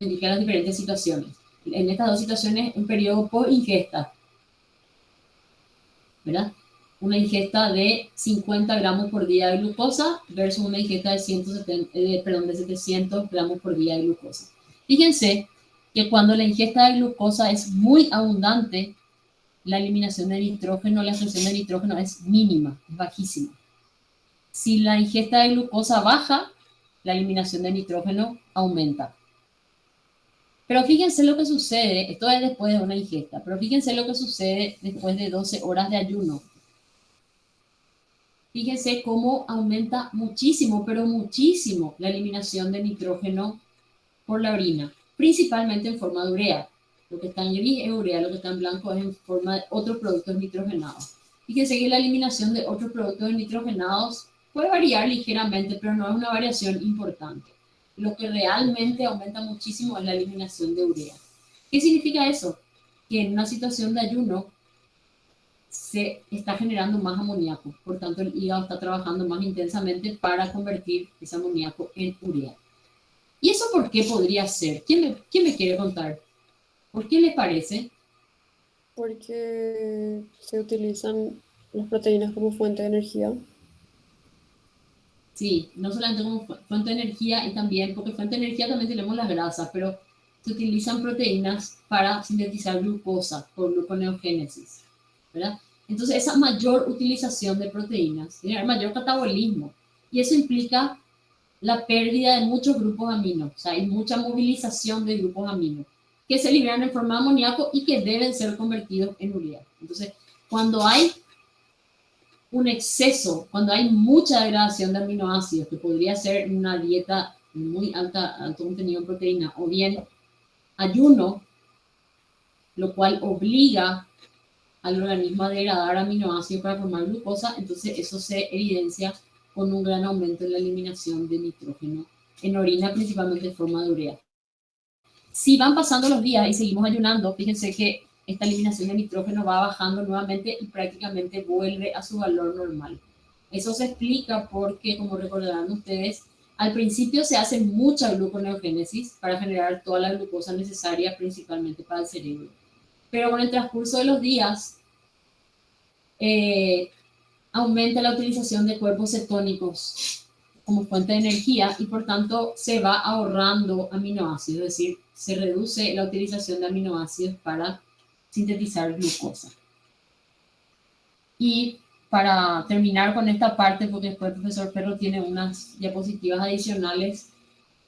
indica las diferentes situaciones. En estas dos situaciones, un periodo por ingesta, ¿verdad? Una ingesta de 50 gramos por día de glucosa versus una ingesta de 700 gramos por día de glucosa. Fíjense que cuando la ingesta de glucosa es muy abundante, la eliminación de nitrógeno, la excreción de nitrógeno es mínima, es bajísima. Si la ingesta de glucosa baja, la eliminación de nitrógeno aumenta. Pero fíjense lo que sucede, esto es después de una ingesta, pero fíjense lo que sucede después de 12 horas de ayuno. Fíjense cómo aumenta muchísimo, pero muchísimo, la eliminación de nitrógeno por la orina, principalmente en forma de urea. Lo que está en gris es urea, lo que está en blanco es en forma de otros productos nitrogenados. Fíjense que la eliminación de otros productos nitrogenados puede variar ligeramente, pero no es una variación importante. Lo que realmente aumenta muchísimo es la eliminación de urea. ¿Qué significa eso? Que en una situación de ayuno se está generando más amoníaco, por tanto el hígado está trabajando más intensamente para convertir ese amoníaco en urea. ¿Y eso por qué podría ser? ¿Quién me quiere contar? ¿Por qué le parece? Porque se utilizan las proteínas como fuente de energía. Sí, no solamente como fuente de energía y también, porque fuente de energía también tenemos las grasas, pero se utilizan proteínas para sintetizar glucosa por gluconeogénesis, ¿verdad? Entonces esa mayor utilización de proteínas tiene mayor catabolismo y eso implica la pérdida de muchos grupos aminos, o sea, hay mucha movilización de grupos aminos que se liberan en forma de amoníaco y que deben ser convertidos en urea. Entonces, cuando hay un exceso, cuando hay mucha degradación de aminoácidos, que podría ser una dieta muy alto contenido en proteína, o bien ayuno, lo cual obliga al organismo a degradar aminoácidos para formar glucosa, entonces eso se evidencia con un gran aumento en la eliminación de nitrógeno en orina, principalmente en forma de urea. Si van pasando los días y seguimos ayunando, fíjense que esta eliminación de nitrógeno va bajando nuevamente y prácticamente vuelve a su valor normal. Eso se explica porque, como recordarán ustedes, al principio se hace mucha gluconeogénesis para generar toda la glucosa necesaria, principalmente para el cerebro. Pero con el transcurso de los días, aumenta la utilización de cuerpos cetónicos como fuente de energía y por tanto se va ahorrando aminoácidos, es decir, se reduce la utilización de aminoácidos para sintetizar glucosa. Y para terminar con esta parte, porque después el profesor Ferro tiene unas diapositivas adicionales,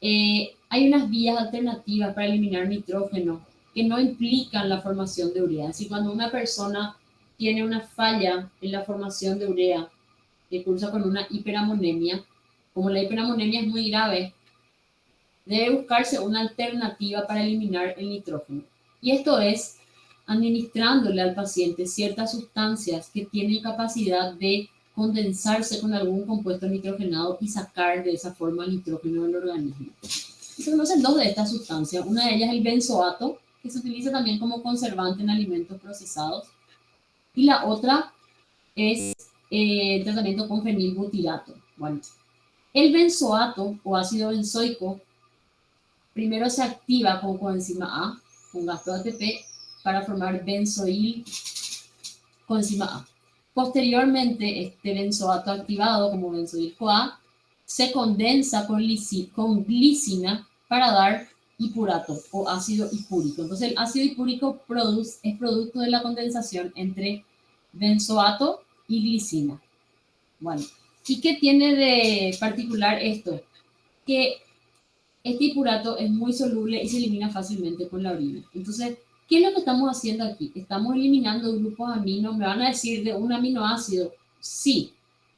hay unas vías alternativas para eliminar nitrógeno que no implican la formación de urea. Es decir, cuando una persona tiene una falla en la formación de urea que cursa con una hiperamonemia, como la hiperamonemia es muy grave, debe buscarse una alternativa para eliminar el nitrógeno. Y esto es administrándole al paciente ciertas sustancias que tienen capacidad de condensarse con algún compuesto nitrogenado y sacar de esa forma el nitrógeno del organismo. Se conocen dos de estas sustancias. Una de ellas es el benzoato, que se utiliza también como conservante en alimentos procesados. Y la otra es el tratamiento con fenilbutirato. Bueno, el benzoato o ácido benzoico primero se activa con coenzima A, con gasto de ATP, para formar benzoil coenzima A. Posteriormente, este benzoato activado como benzoil-CoA se condensa con glicina para dar hipurato o ácido hipúrico. Entonces, el ácido hipúrico es producto de la condensación entre benzoato y glicina. Bueno, ¿y qué tiene de particular esto? Que este hipurato es muy soluble y se elimina fácilmente con la orina. Entonces, ¿qué es lo que estamos haciendo aquí? Estamos eliminando grupos amino. Me van a decir de un aminoácido, sí,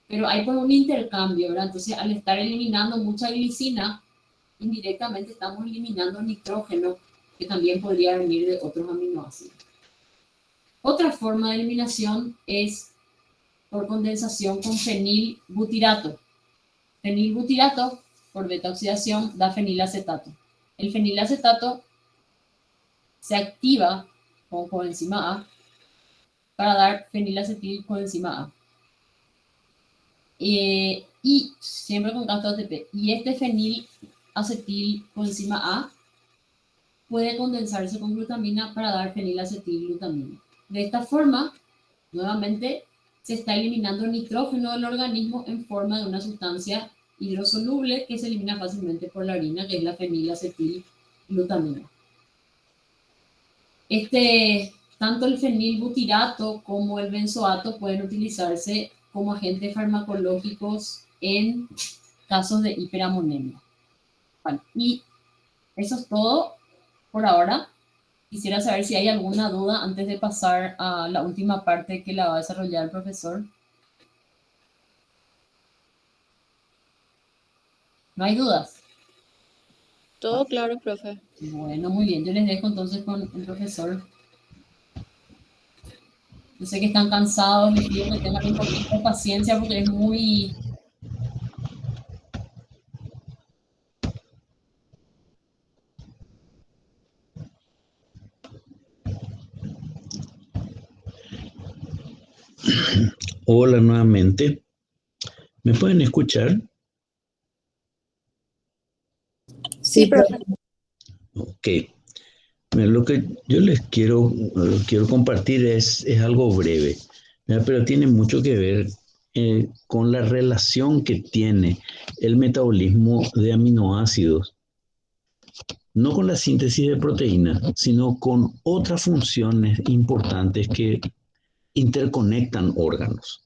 pero hay pues un intercambio, ¿verdad? Entonces, al estar eliminando mucha glicina, indirectamente estamos eliminando nitrógeno, que también podría venir de otros aminoácidos. Otra forma de eliminación es por condensación con fenilbutirato. Fenilbutirato, por beta-oxidación, da fenilacetato. El fenilacetato se activa con coenzima A para dar fenilacetil coenzima A. Y siempre con gasto de ATP. Y este fenilacetil coenzima A puede condensarse con glutamina para dar fenilacetilglutamina. De esta forma, nuevamente, se está eliminando el nitrógeno del organismo en forma de una sustancia hidrosoluble que se elimina fácilmente por la orina, que es la fenilacetilglutamina. Tanto el fenilbutirato como el benzoato pueden utilizarse como agentes farmacológicos en casos de hiperamonemia. Bueno, y eso es todo por ahora. Quisiera saber si hay alguna duda antes de pasar a la última parte que la va a desarrollar el profesor. ¿No hay dudas? Todo claro, profe. Bueno, muy bien. Yo les dejo entonces con el profesor. Yo sé que están cansados, les pido que tengan un poquito de paciencia porque es muy... Hola nuevamente. ¿Me pueden escuchar? Sí, profe. Ok. Lo que yo les quiero compartir es algo breve, ¿verdad? Pero tiene mucho que ver con la relación que tiene el metabolismo de aminoácidos, no con la síntesis de proteínas, sino con otras funciones importantes que interconectan órganos.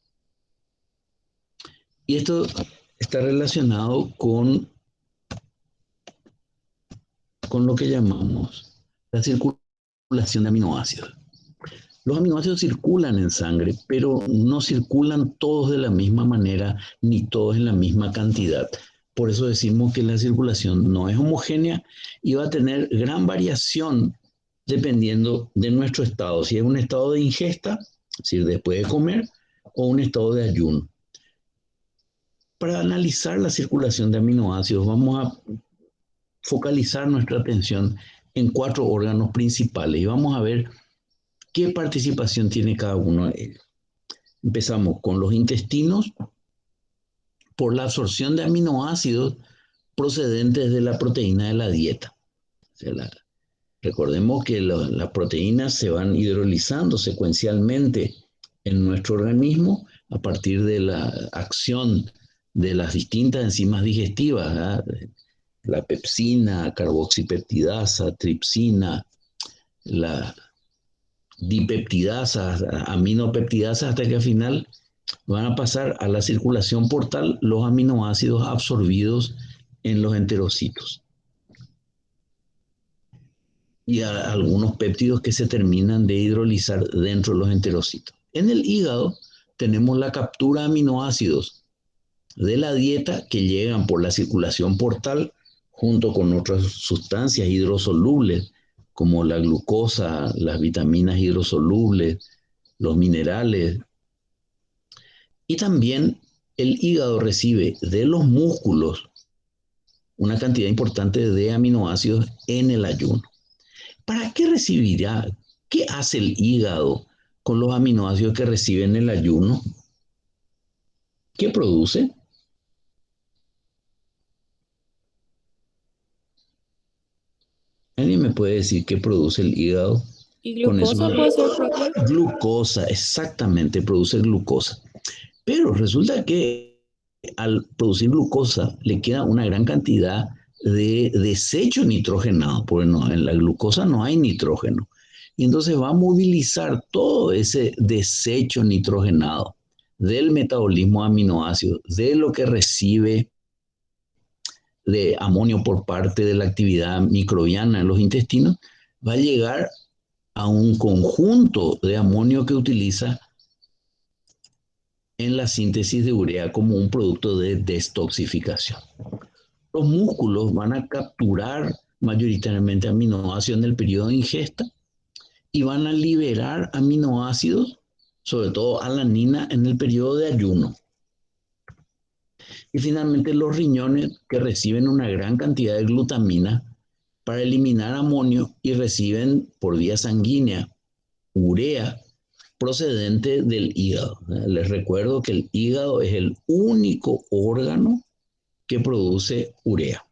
Y esto está relacionado con lo que llamamos la circulación de aminoácidos. Los aminoácidos circulan en sangre, pero no circulan todos de la misma manera ni todos en la misma cantidad. Por eso decimos que la circulación no es homogénea y va a tener gran variación dependiendo de nuestro estado. Si es un estado de ingesta, es decir, después de comer, o un estado de ayuno. Para analizar la circulación de aminoácidos, vamos a focalizar nuestra atención en 4 órganos principales y vamos a ver qué participación tiene cada uno de ellos. Empezamos con los intestinos por la absorción de aminoácidos procedentes de la proteína de la dieta. O sea, recordemos que las proteínas se van hidrolizando secuencialmente en nuestro organismo a partir de la acción de las distintas enzimas digestivas, ¿verdad? La pepsina, carboxipeptidasa, tripsina, la dipeptidasa, aminopeptidasa, hasta que al final van a pasar a la circulación portal los aminoácidos absorbidos en los enterocitos. Y algunos péptidos que se terminan de hidrolizar dentro de los enterocitos. En el hígado tenemos la captura de aminoácidos de la dieta que llegan por la circulación portal junto con otras sustancias hidrosolubles como la glucosa, las vitaminas hidrosolubles, los minerales. Y también el hígado recibe de los músculos una cantidad importante de aminoácidos en el ayuno. ¿Para qué recibirá? ¿Qué hace el hígado con los aminoácidos que recibe en el ayuno? ¿Qué produce? ¿Alguien me puede decir qué produce el hígado? ¿Y glucosa puede ser, profe? Glucosa, exactamente, produce glucosa. Pero resulta que al producir glucosa le queda una gran cantidad de desecho nitrogenado, porque no, en la glucosa no hay nitrógeno. Y entonces va a movilizar todo ese desecho nitrogenado del metabolismo de aminoácidos, de lo que recibe de amonio por parte de la actividad microbiana en los intestinos, va a llegar a un conjunto de amonio que utiliza en la síntesis de urea como un producto de detoxificación. Los músculos van a capturar mayoritariamente aminoácidos en el periodo de ingesta y van a liberar aminoácidos, sobre todo alanina, en el periodo de ayuno. Y finalmente los riñones, que reciben una gran cantidad de glutamina para eliminar amonio y reciben por vía sanguínea urea procedente del hígado. Les recuerdo que el hígado es el único órgano que produce urea.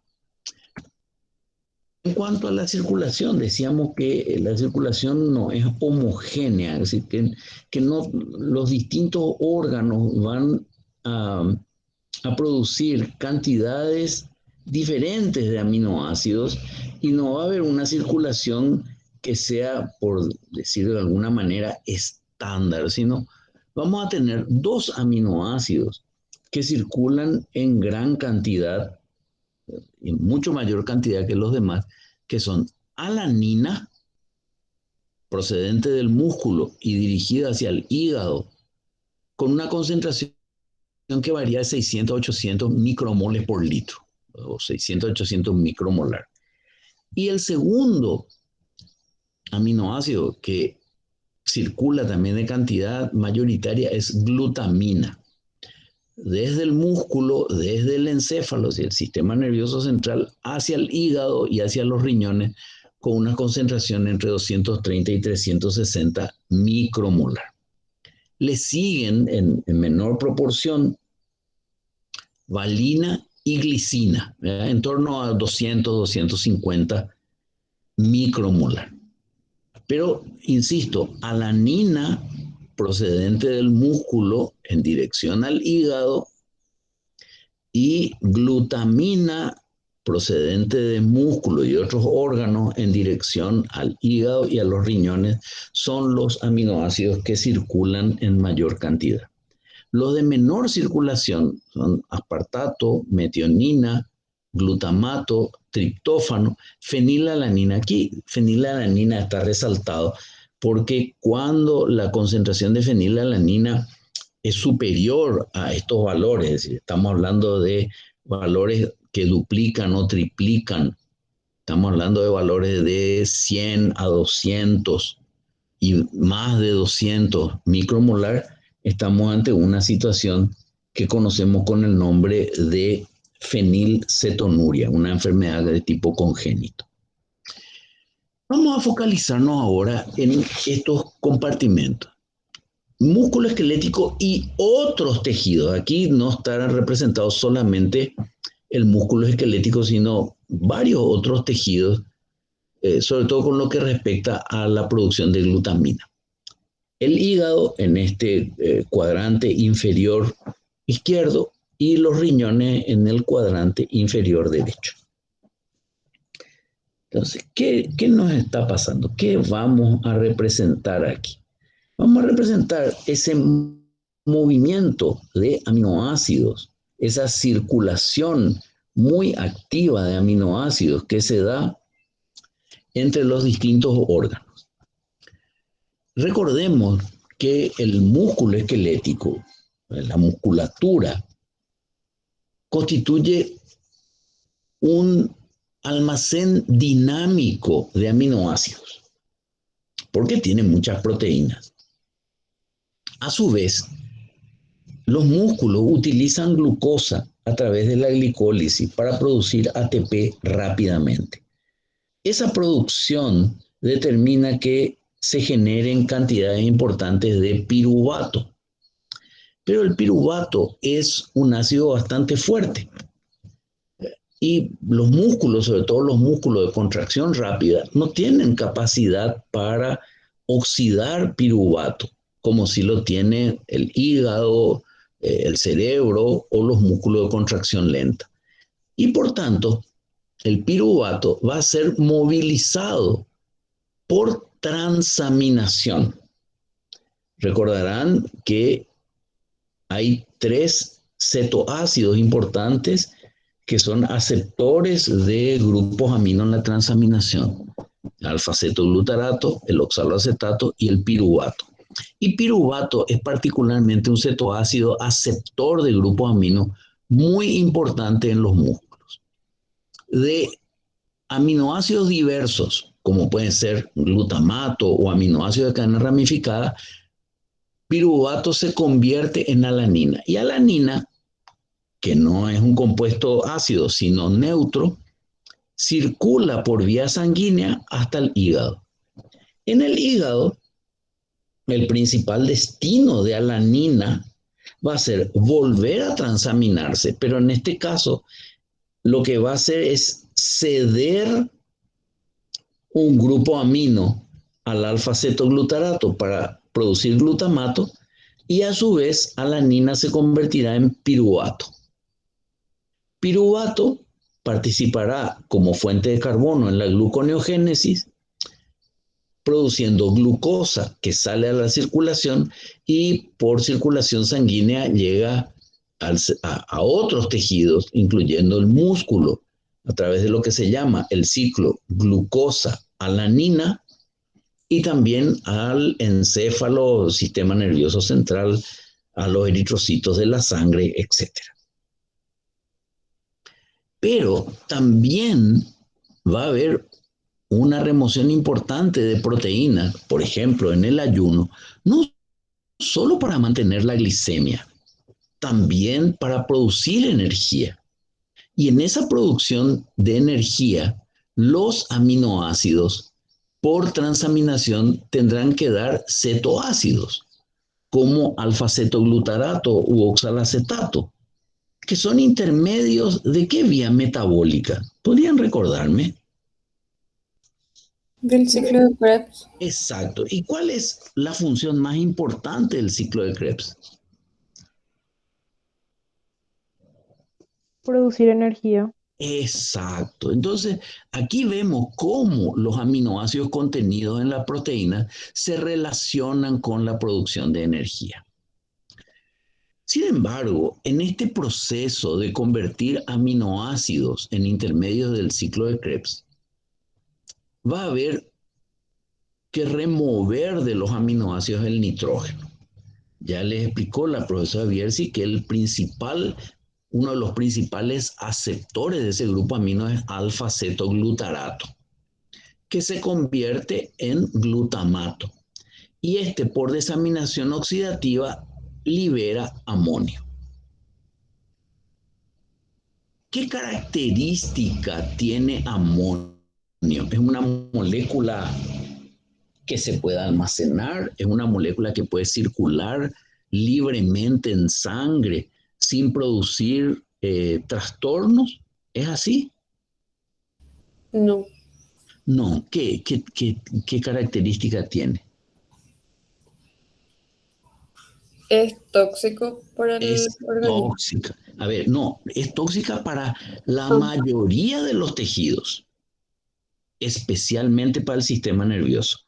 En cuanto a la circulación, decíamos que la circulación no es homogénea, es decir, que no, los distintos órganos van a producir cantidades diferentes de aminoácidos y no va a haber una circulación que sea, por decirlo de alguna manera, estándar, sino vamos a tener 2 aminoácidos que circulan en gran cantidad, en mucho mayor cantidad que los demás, que son alanina, procedente del músculo y dirigida hacia el hígado, con una concentración que varía de 600 a 800 micromoles por litro, o 600 a 800 micromolar. Y el segundo aminoácido que circula también de cantidad mayoritaria es glutamina. Desde el músculo, desde el encéfalo, es decir, el sistema nervioso central, hacia el hígado y hacia los riñones, con una concentración entre 230 y 360 micromolar. Le siguen en menor proporción valina y glicina, ¿verdad? En torno a 200, 250 micromolar. Pero, insisto, alanina procedente del músculo en dirección al hígado y glutamina procedente de músculo y otros órganos en dirección al hígado y a los riñones son los aminoácidos que circulan en mayor cantidad. Los de menor circulación son aspartato, metionina, glutamato, triptófano, fenilalanina. Aquí fenilalanina está resaltado porque cuando la concentración de fenilalanina es superior a estos valores, es decir, estamos hablando de valores que duplican o triplican. Estamos hablando de valores de 100 a 200 y más de 200 micromolar. Estamos ante una situación que conocemos con el nombre de fenilcetonuria, una enfermedad de tipo congénito. Vamos a focalizarnos ahora en estos compartimentos. Músculo esquelético y otros tejidos. Aquí no estarán representados solamente el músculo esquelético, sino varios otros tejidos, sobre todo con lo que respecta a la producción de glutamina. El hígado en este cuadrante inferior izquierdo y los riñones en el cuadrante inferior derecho. Entonces, ¿qué nos está pasando? ¿Qué vamos a representar aquí? Vamos a representar ese movimiento de aminoácidos, esa circulación muy activa de aminoácidos que se da entre los distintos órganos. Recordemos que el músculo esquelético, la musculatura, constituye un almacén dinámico de aminoácidos, porque tiene muchas proteínas. A su vez, los músculos utilizan glucosa a través de la glicólisis para producir ATP rápidamente. Esa producción determina que se generen cantidades importantes de piruvato. Pero el piruvato es un ácido bastante fuerte. Y los músculos, sobre todo los músculos de contracción rápida, no tienen capacidad para oxidar piruvato, como si lo tiene el hígado, el cerebro o los músculos de contracción lenta. Y por tanto, el piruvato va a ser movilizado por transaminación. Recordarán que hay 3 cetoácidos importantes que son aceptores de grupos amino en la transaminación: alfa-cetoglutarato, el oxaloacetato y el piruvato. Y piruvato es particularmente un cetoácido aceptor de grupos amino muy importante en los músculos. De aminoácidos diversos, como pueden ser glutamato o aminoácidos de cadena ramificada, piruvato se convierte en alanina. Y alanina, que no es un compuesto ácido, sino neutro, circula por vía sanguínea hasta el hígado. En el hígado, el principal destino de alanina va a ser volver a transaminarse, pero en este caso lo que va a hacer es ceder un grupo amino al alfa-cetoglutarato para producir glutamato, y a su vez alanina se convertirá en piruvato. Piruvato participará como fuente de carbono en la gluconeogénesis, produciendo glucosa que sale a la circulación y por circulación sanguínea llega a otros tejidos, incluyendo el músculo, a través de lo que se llama el ciclo glucosa-alanina, y también al encéfalo, sistema nervioso central, a los eritrocitos de la sangre, etc. Pero también va a haber una remoción importante de proteínas, por ejemplo, en el ayuno, no solo para mantener la glicemia, también para producir energía. Y en esa producción de energía, los aminoácidos por transaminación tendrán que dar cetoácidos, como alfa-cetoglutarato u oxalacetato, que son intermedios ¿de qué vía metabólica? ¿Podrían recordarme? Del ciclo de Krebs. Exacto. ¿Y cuál es la función más importante del ciclo de Krebs? Producir energía. Exacto. Entonces, aquí vemos cómo los aminoácidos contenidos en la proteína se relacionan con la producción de energía. Sin embargo, en este proceso de convertir aminoácidos en intermedios del ciclo de Krebs, va a haber que remover de los aminoácidos el nitrógeno. Ya les explicó la profesora Bierzi que el principal uno de los principales aceptores de ese grupo amino es alfa-cetoglutarato, que se convierte en glutamato. Y por desaminación oxidativa libera amonio. ¿Qué característica tiene amonio? Es una molécula que se puede almacenar, es una molécula que puede circular libremente en sangre sin producir trastornos. ¿Es así? No, No. ¿Qué característica tiene? es tóxico para el Es organismo. tóxica. A ver, no, es tóxica para la Ah. mayoría de los tejidos, especialmente para el sistema nervioso.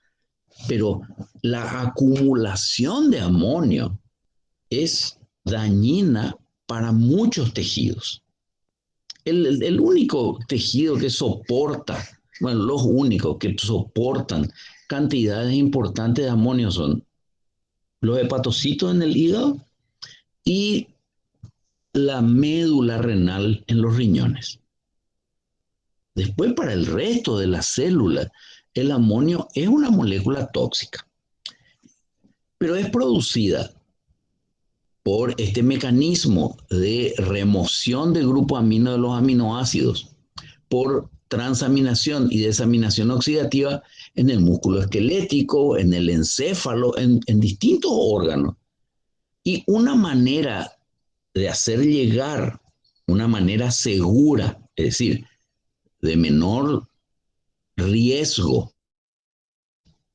Pero la acumulación de amonio es dañina para muchos tejidos. El único tejido que soporta, bueno, los únicos que soportan cantidades importantes de amonio son los hepatocitos en el hígado y la médula renal en los riñones. Después, para el resto de las células, el amonio es una molécula tóxica, pero es producida por este mecanismo de remoción del grupo amino de los aminoácidos por transaminación y desaminación oxidativa en el músculo esquelético, en el encéfalo, en distintos órganos. Y una manera de hacer llegar, una manera segura, es decir, de menor riesgo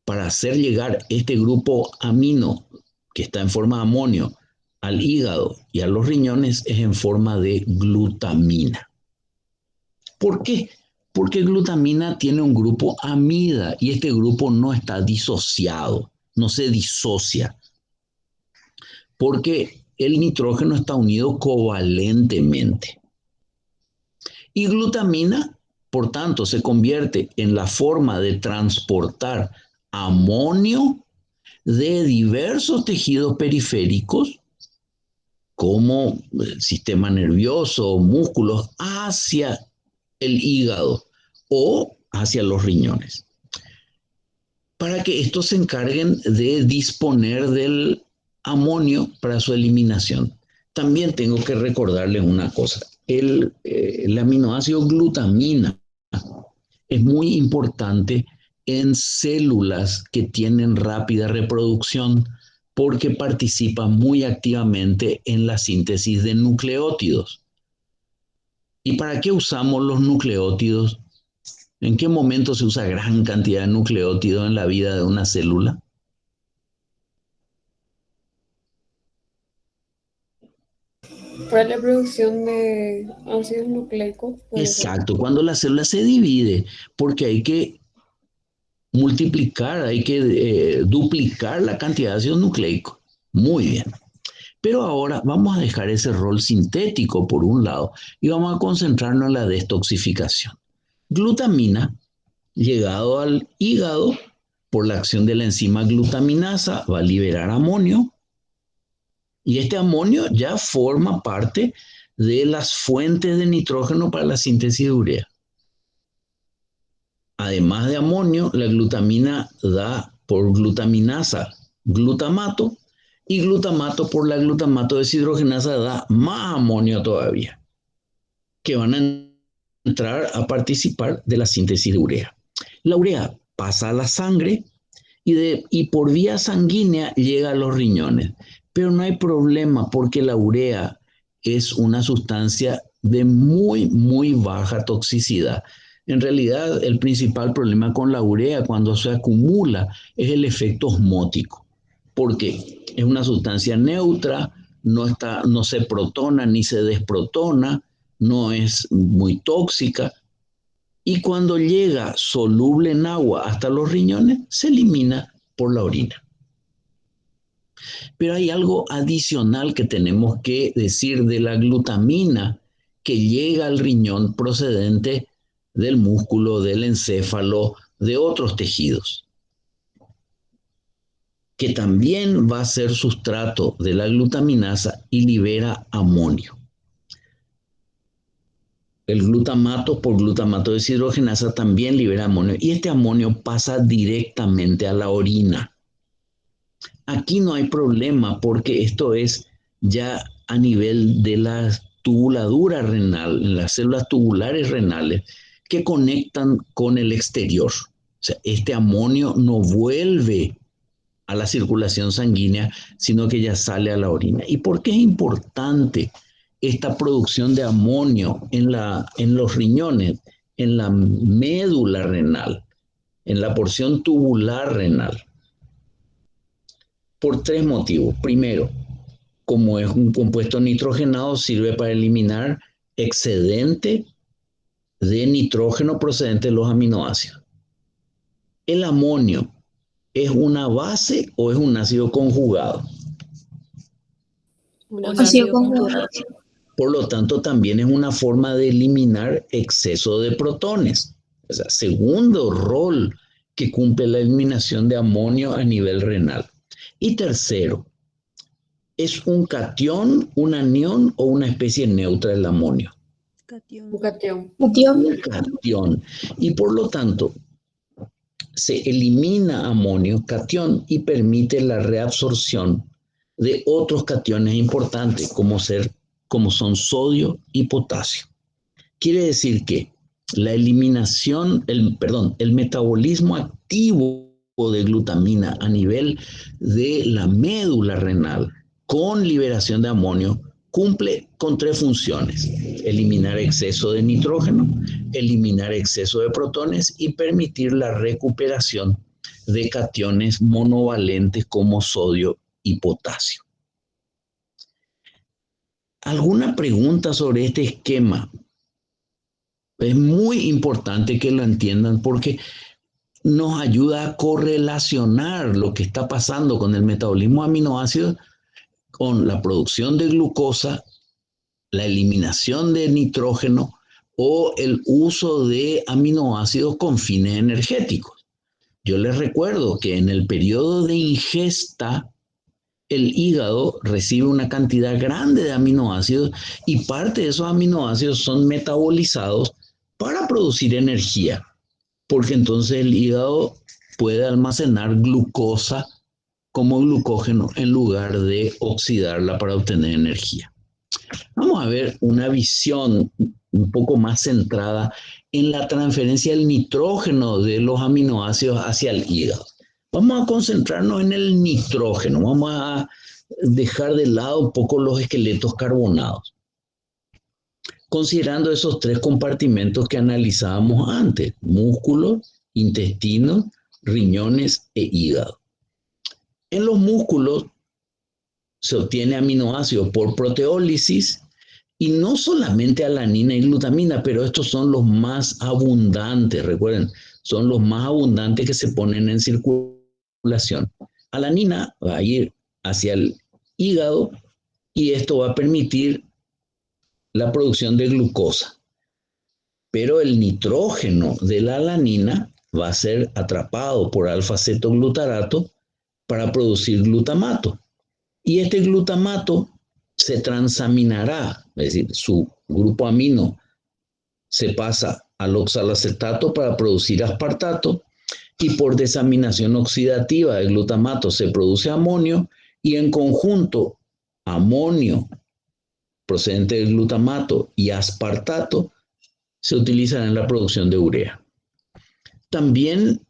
para hacer llegar este grupo amino que está en forma de amonio al hígado y a los riñones es en forma de glutamina. ¿Por qué? Porque glutamina tiene un grupo amida y este grupo no está disociado, no se disocia, porque el nitrógeno está unido covalentemente. Y glutamina, por tanto, se convierte en la forma de transportar amonio de diversos tejidos periféricos, como el sistema nervioso, músculos, hacia el hígado o hacia los riñones, para que estos se encarguen de disponer del amonio para su eliminación. También tengo que recordarles una cosa. El aminoácido glutamina es muy importante en células que tienen rápida reproducción porque participa muy activamente en la síntesis de nucleótidos. ¿Y para qué usamos los nucleótidos? ¿En qué momento se usa gran cantidad de nucleótidos en la vida de una célula? Para la producción de ácidos nucleicos. Exacto, cuando la célula se divide, porque hay que multiplicar, hay que duplicar la cantidad de ácidos nucleicos. Muy bien. Pero ahora vamos a dejar ese rol sintético por un lado y vamos a concentrarnos en la detoxificación. Glutamina, llegado al hígado por la acción de la enzima glutaminasa, va a liberar amonio y este amonio ya forma parte de las fuentes de nitrógeno para la síntesis de urea. Además de amonio, la glutamina da por glutaminasa glutamato y glutamato por la glutamato deshidrogenasa da más amonio todavía, que van a entrar a participar de la síntesis de urea. La urea pasa a la sangre y por vía sanguínea llega a los riñones, pero no hay problema porque la urea es una sustancia de muy baja toxicidad. En realidad, el principal problema con la urea cuando se acumula es el efecto osmótico, porque es una sustancia neutra, no se protona ni se desprotona, no es muy tóxica, y cuando llega soluble en agua hasta los riñones, se elimina por la orina. Pero hay algo adicional que tenemos que decir de la glutamina que llega al riñón procedente del músculo, del encéfalo, de otros tejidos, que también va a ser sustrato de la glutaminasa y libera amonio. el glutamato por glutamato deshidrogenasa también libera amonio y este amonio pasa directamente a la orina. Aquí no hay problema porque esto es ya a nivel de la tubuladura renal, en las células tubulares renales que conectan con el exterior. O sea, este amonio no vuelve a la circulación sanguínea, sino que ya sale a la orina. ¿Y por qué es importante esta producción de amonio en los riñones, en la médula renal, en la porción tubular renal? Por 3 motivos. Primero, como es un compuesto nitrogenado, sirve para eliminar excedente de nitrógeno procedente de los aminoácidos. El amonio, ¿es una base o es un ácido conjugado? Un Ácido ácido conjugado. conjugado. Por lo tanto, también es una forma de eliminar exceso de protones. O sea, segundo rol que cumple la eliminación de amonio a nivel renal. Y tercero, ¿es un catión, un anión o una especie neutra del amonio? Un catión. Un catión. Y por lo tanto, se elimina amonio, catión, y permite la reabsorción de otros cationes importantes, como son sodio y potasio. Quiere decir que la eliminación, el metabolismo activo de glutamina a nivel de la médula renal con liberación de amonio cumple con 3 funciones: eliminar exceso de nitrógeno, eliminar exceso de protones y permitir la recuperación de cationes monovalentes como sodio y potasio. ¿Alguna pregunta sobre este esquema? Es muy importante que lo entiendan porque nos ayuda a correlacionar lo que está pasando con el metabolismo de aminoácidos con la producción de glucosa, la eliminación de nitrógeno o el uso de aminoácidos con fines energéticos. Yo les recuerdo que en el periodo de ingesta, el hígado recibe una cantidad grande de aminoácidos y parte de esos aminoácidos son metabolizados para producir energía, porque entonces el hígado puede almacenar glucosa como glucógeno en lugar de oxidarla para obtener energía. Vamos a ver una visión un poco más centrada en la transferencia del nitrógeno de los aminoácidos hacia el hígado. Vamos a concentrarnos en el nitrógeno, vamos a dejar de lado un poco los esqueletos carbonados, considerando esos 3 compartimentos que analizábamos antes: músculos, intestinos, riñones e hígado. En los músculos se obtiene aminoácidos por proteólisis y no solamente alanina y glutamina, pero estos son los más abundantes, recuerden, son los más abundantes que se ponen en circulación. Alanina va a ir hacia el hígado y esto va a permitir la producción de glucosa. Pero el nitrógeno de la alanina va a ser atrapado por alfa-cetoglutarato para producir glutamato. Y este glutamato se transaminará, es decir, su grupo amino se pasa al oxalacetato para producir aspartato y por desaminación oxidativa del glutamato se produce amonio y en conjunto amonio procedente del glutamato y aspartato se utilizan en la producción de urea. También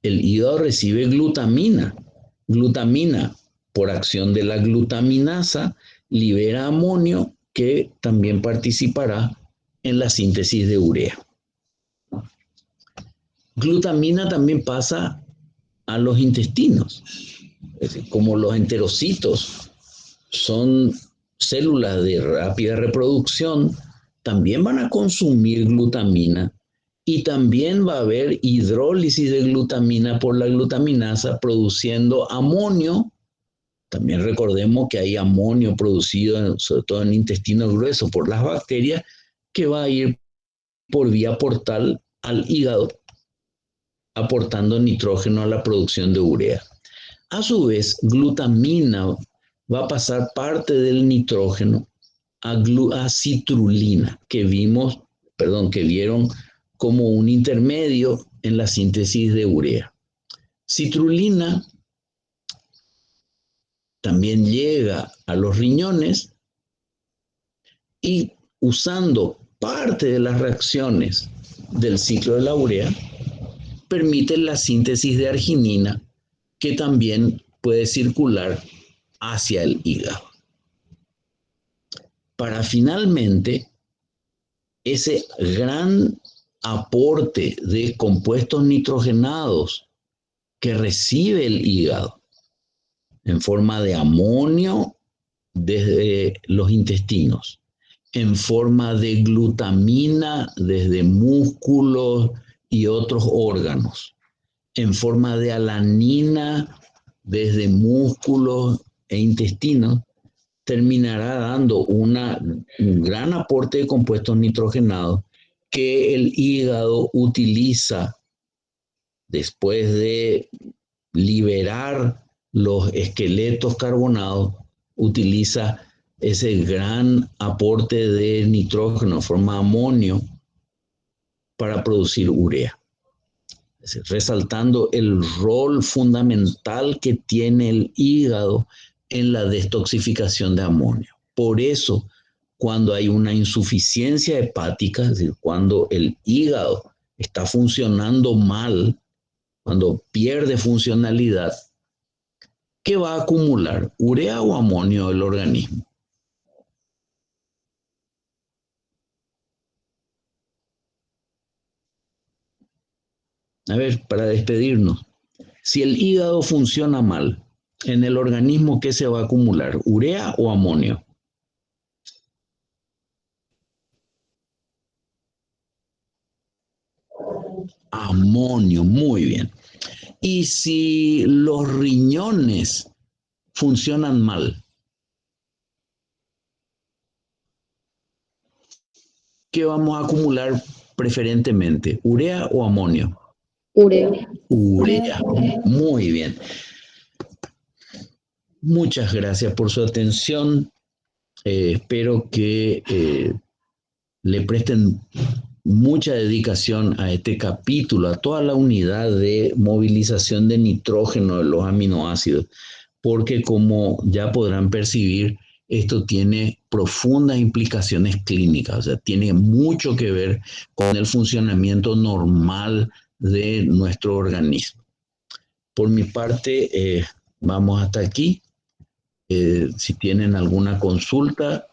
el hígado recibe glutamina. Glutamina, por acción de la glutaminasa, libera amonio que también participará en la síntesis de urea. Glutamina también pasa a los intestinos. Es decir, como los enterocitos son células de rápida reproducción, también van a consumir glutamina y también va a haber hidrólisis de glutamina por la glutaminasa produciendo amonio. También recordemos que hay amonio producido sobre todo en intestino grueso por las bacterias que va a ir por vía portal al hígado aportando nitrógeno a la producción de urea. A su vez, glutamina va a pasar parte del nitrógeno a citrulina, que vimos que vieron como un intermedio en la síntesis de urea. Citrulina también llega a los riñones y usando parte de las reacciones del ciclo de la urea, permite la síntesis de arginina que también puede circular hacia el hígado. Para finalmente, ese gran aporte de compuestos nitrogenados que recibe el hígado en forma de amonio desde los intestinos, en forma de glutamina desde músculos y otros órganos, en forma de alanina desde músculos e intestinos, terminará dando un gran aporte de compuestos nitrogenados que el hígado utiliza después de liberar los esqueletos carbonados, utiliza ese gran aporte de nitrógeno en forma de amonio para producir urea, resaltando el rol fundamental que tiene el hígado en la detoxificación de amonio. Por eso, cuando hay una insuficiencia hepática, es decir, cuando el hígado está funcionando mal, cuando pierde funcionalidad, ¿qué va a acumular? ¿Urea o amonio el organismo? A ver, para despedirnos, si el hígado funciona mal, en el organismo, ¿qué se va a acumular? ¿Urea o amonio? Amonio, muy bien. Y si los riñones funcionan mal, ¿qué vamos a acumular preferentemente? ¿Urea o amonio? Urea. Urea, muy bien. Muchas gracias por su atención. Espero que le presten mucha dedicación a este capítulo, a toda la unidad de movilización de nitrógeno de los aminoácidos, porque como ya podrán percibir, esto tiene profundas implicaciones clínicas, o sea, tiene mucho que ver con el funcionamiento normal de nuestro organismo. Por mi parte, vamos hasta aquí. Si tienen alguna consulta,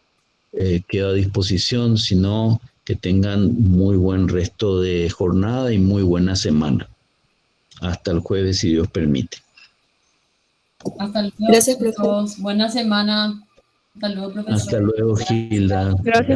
quedo a disposición. Si no, que tengan muy buen resto de jornada y muy buena semana. Hasta el jueves, si Dios permite. Hasta luego. Gracias, profe. Buena semana. Hasta luego, profesor. Hasta luego, Gilda. Gracias.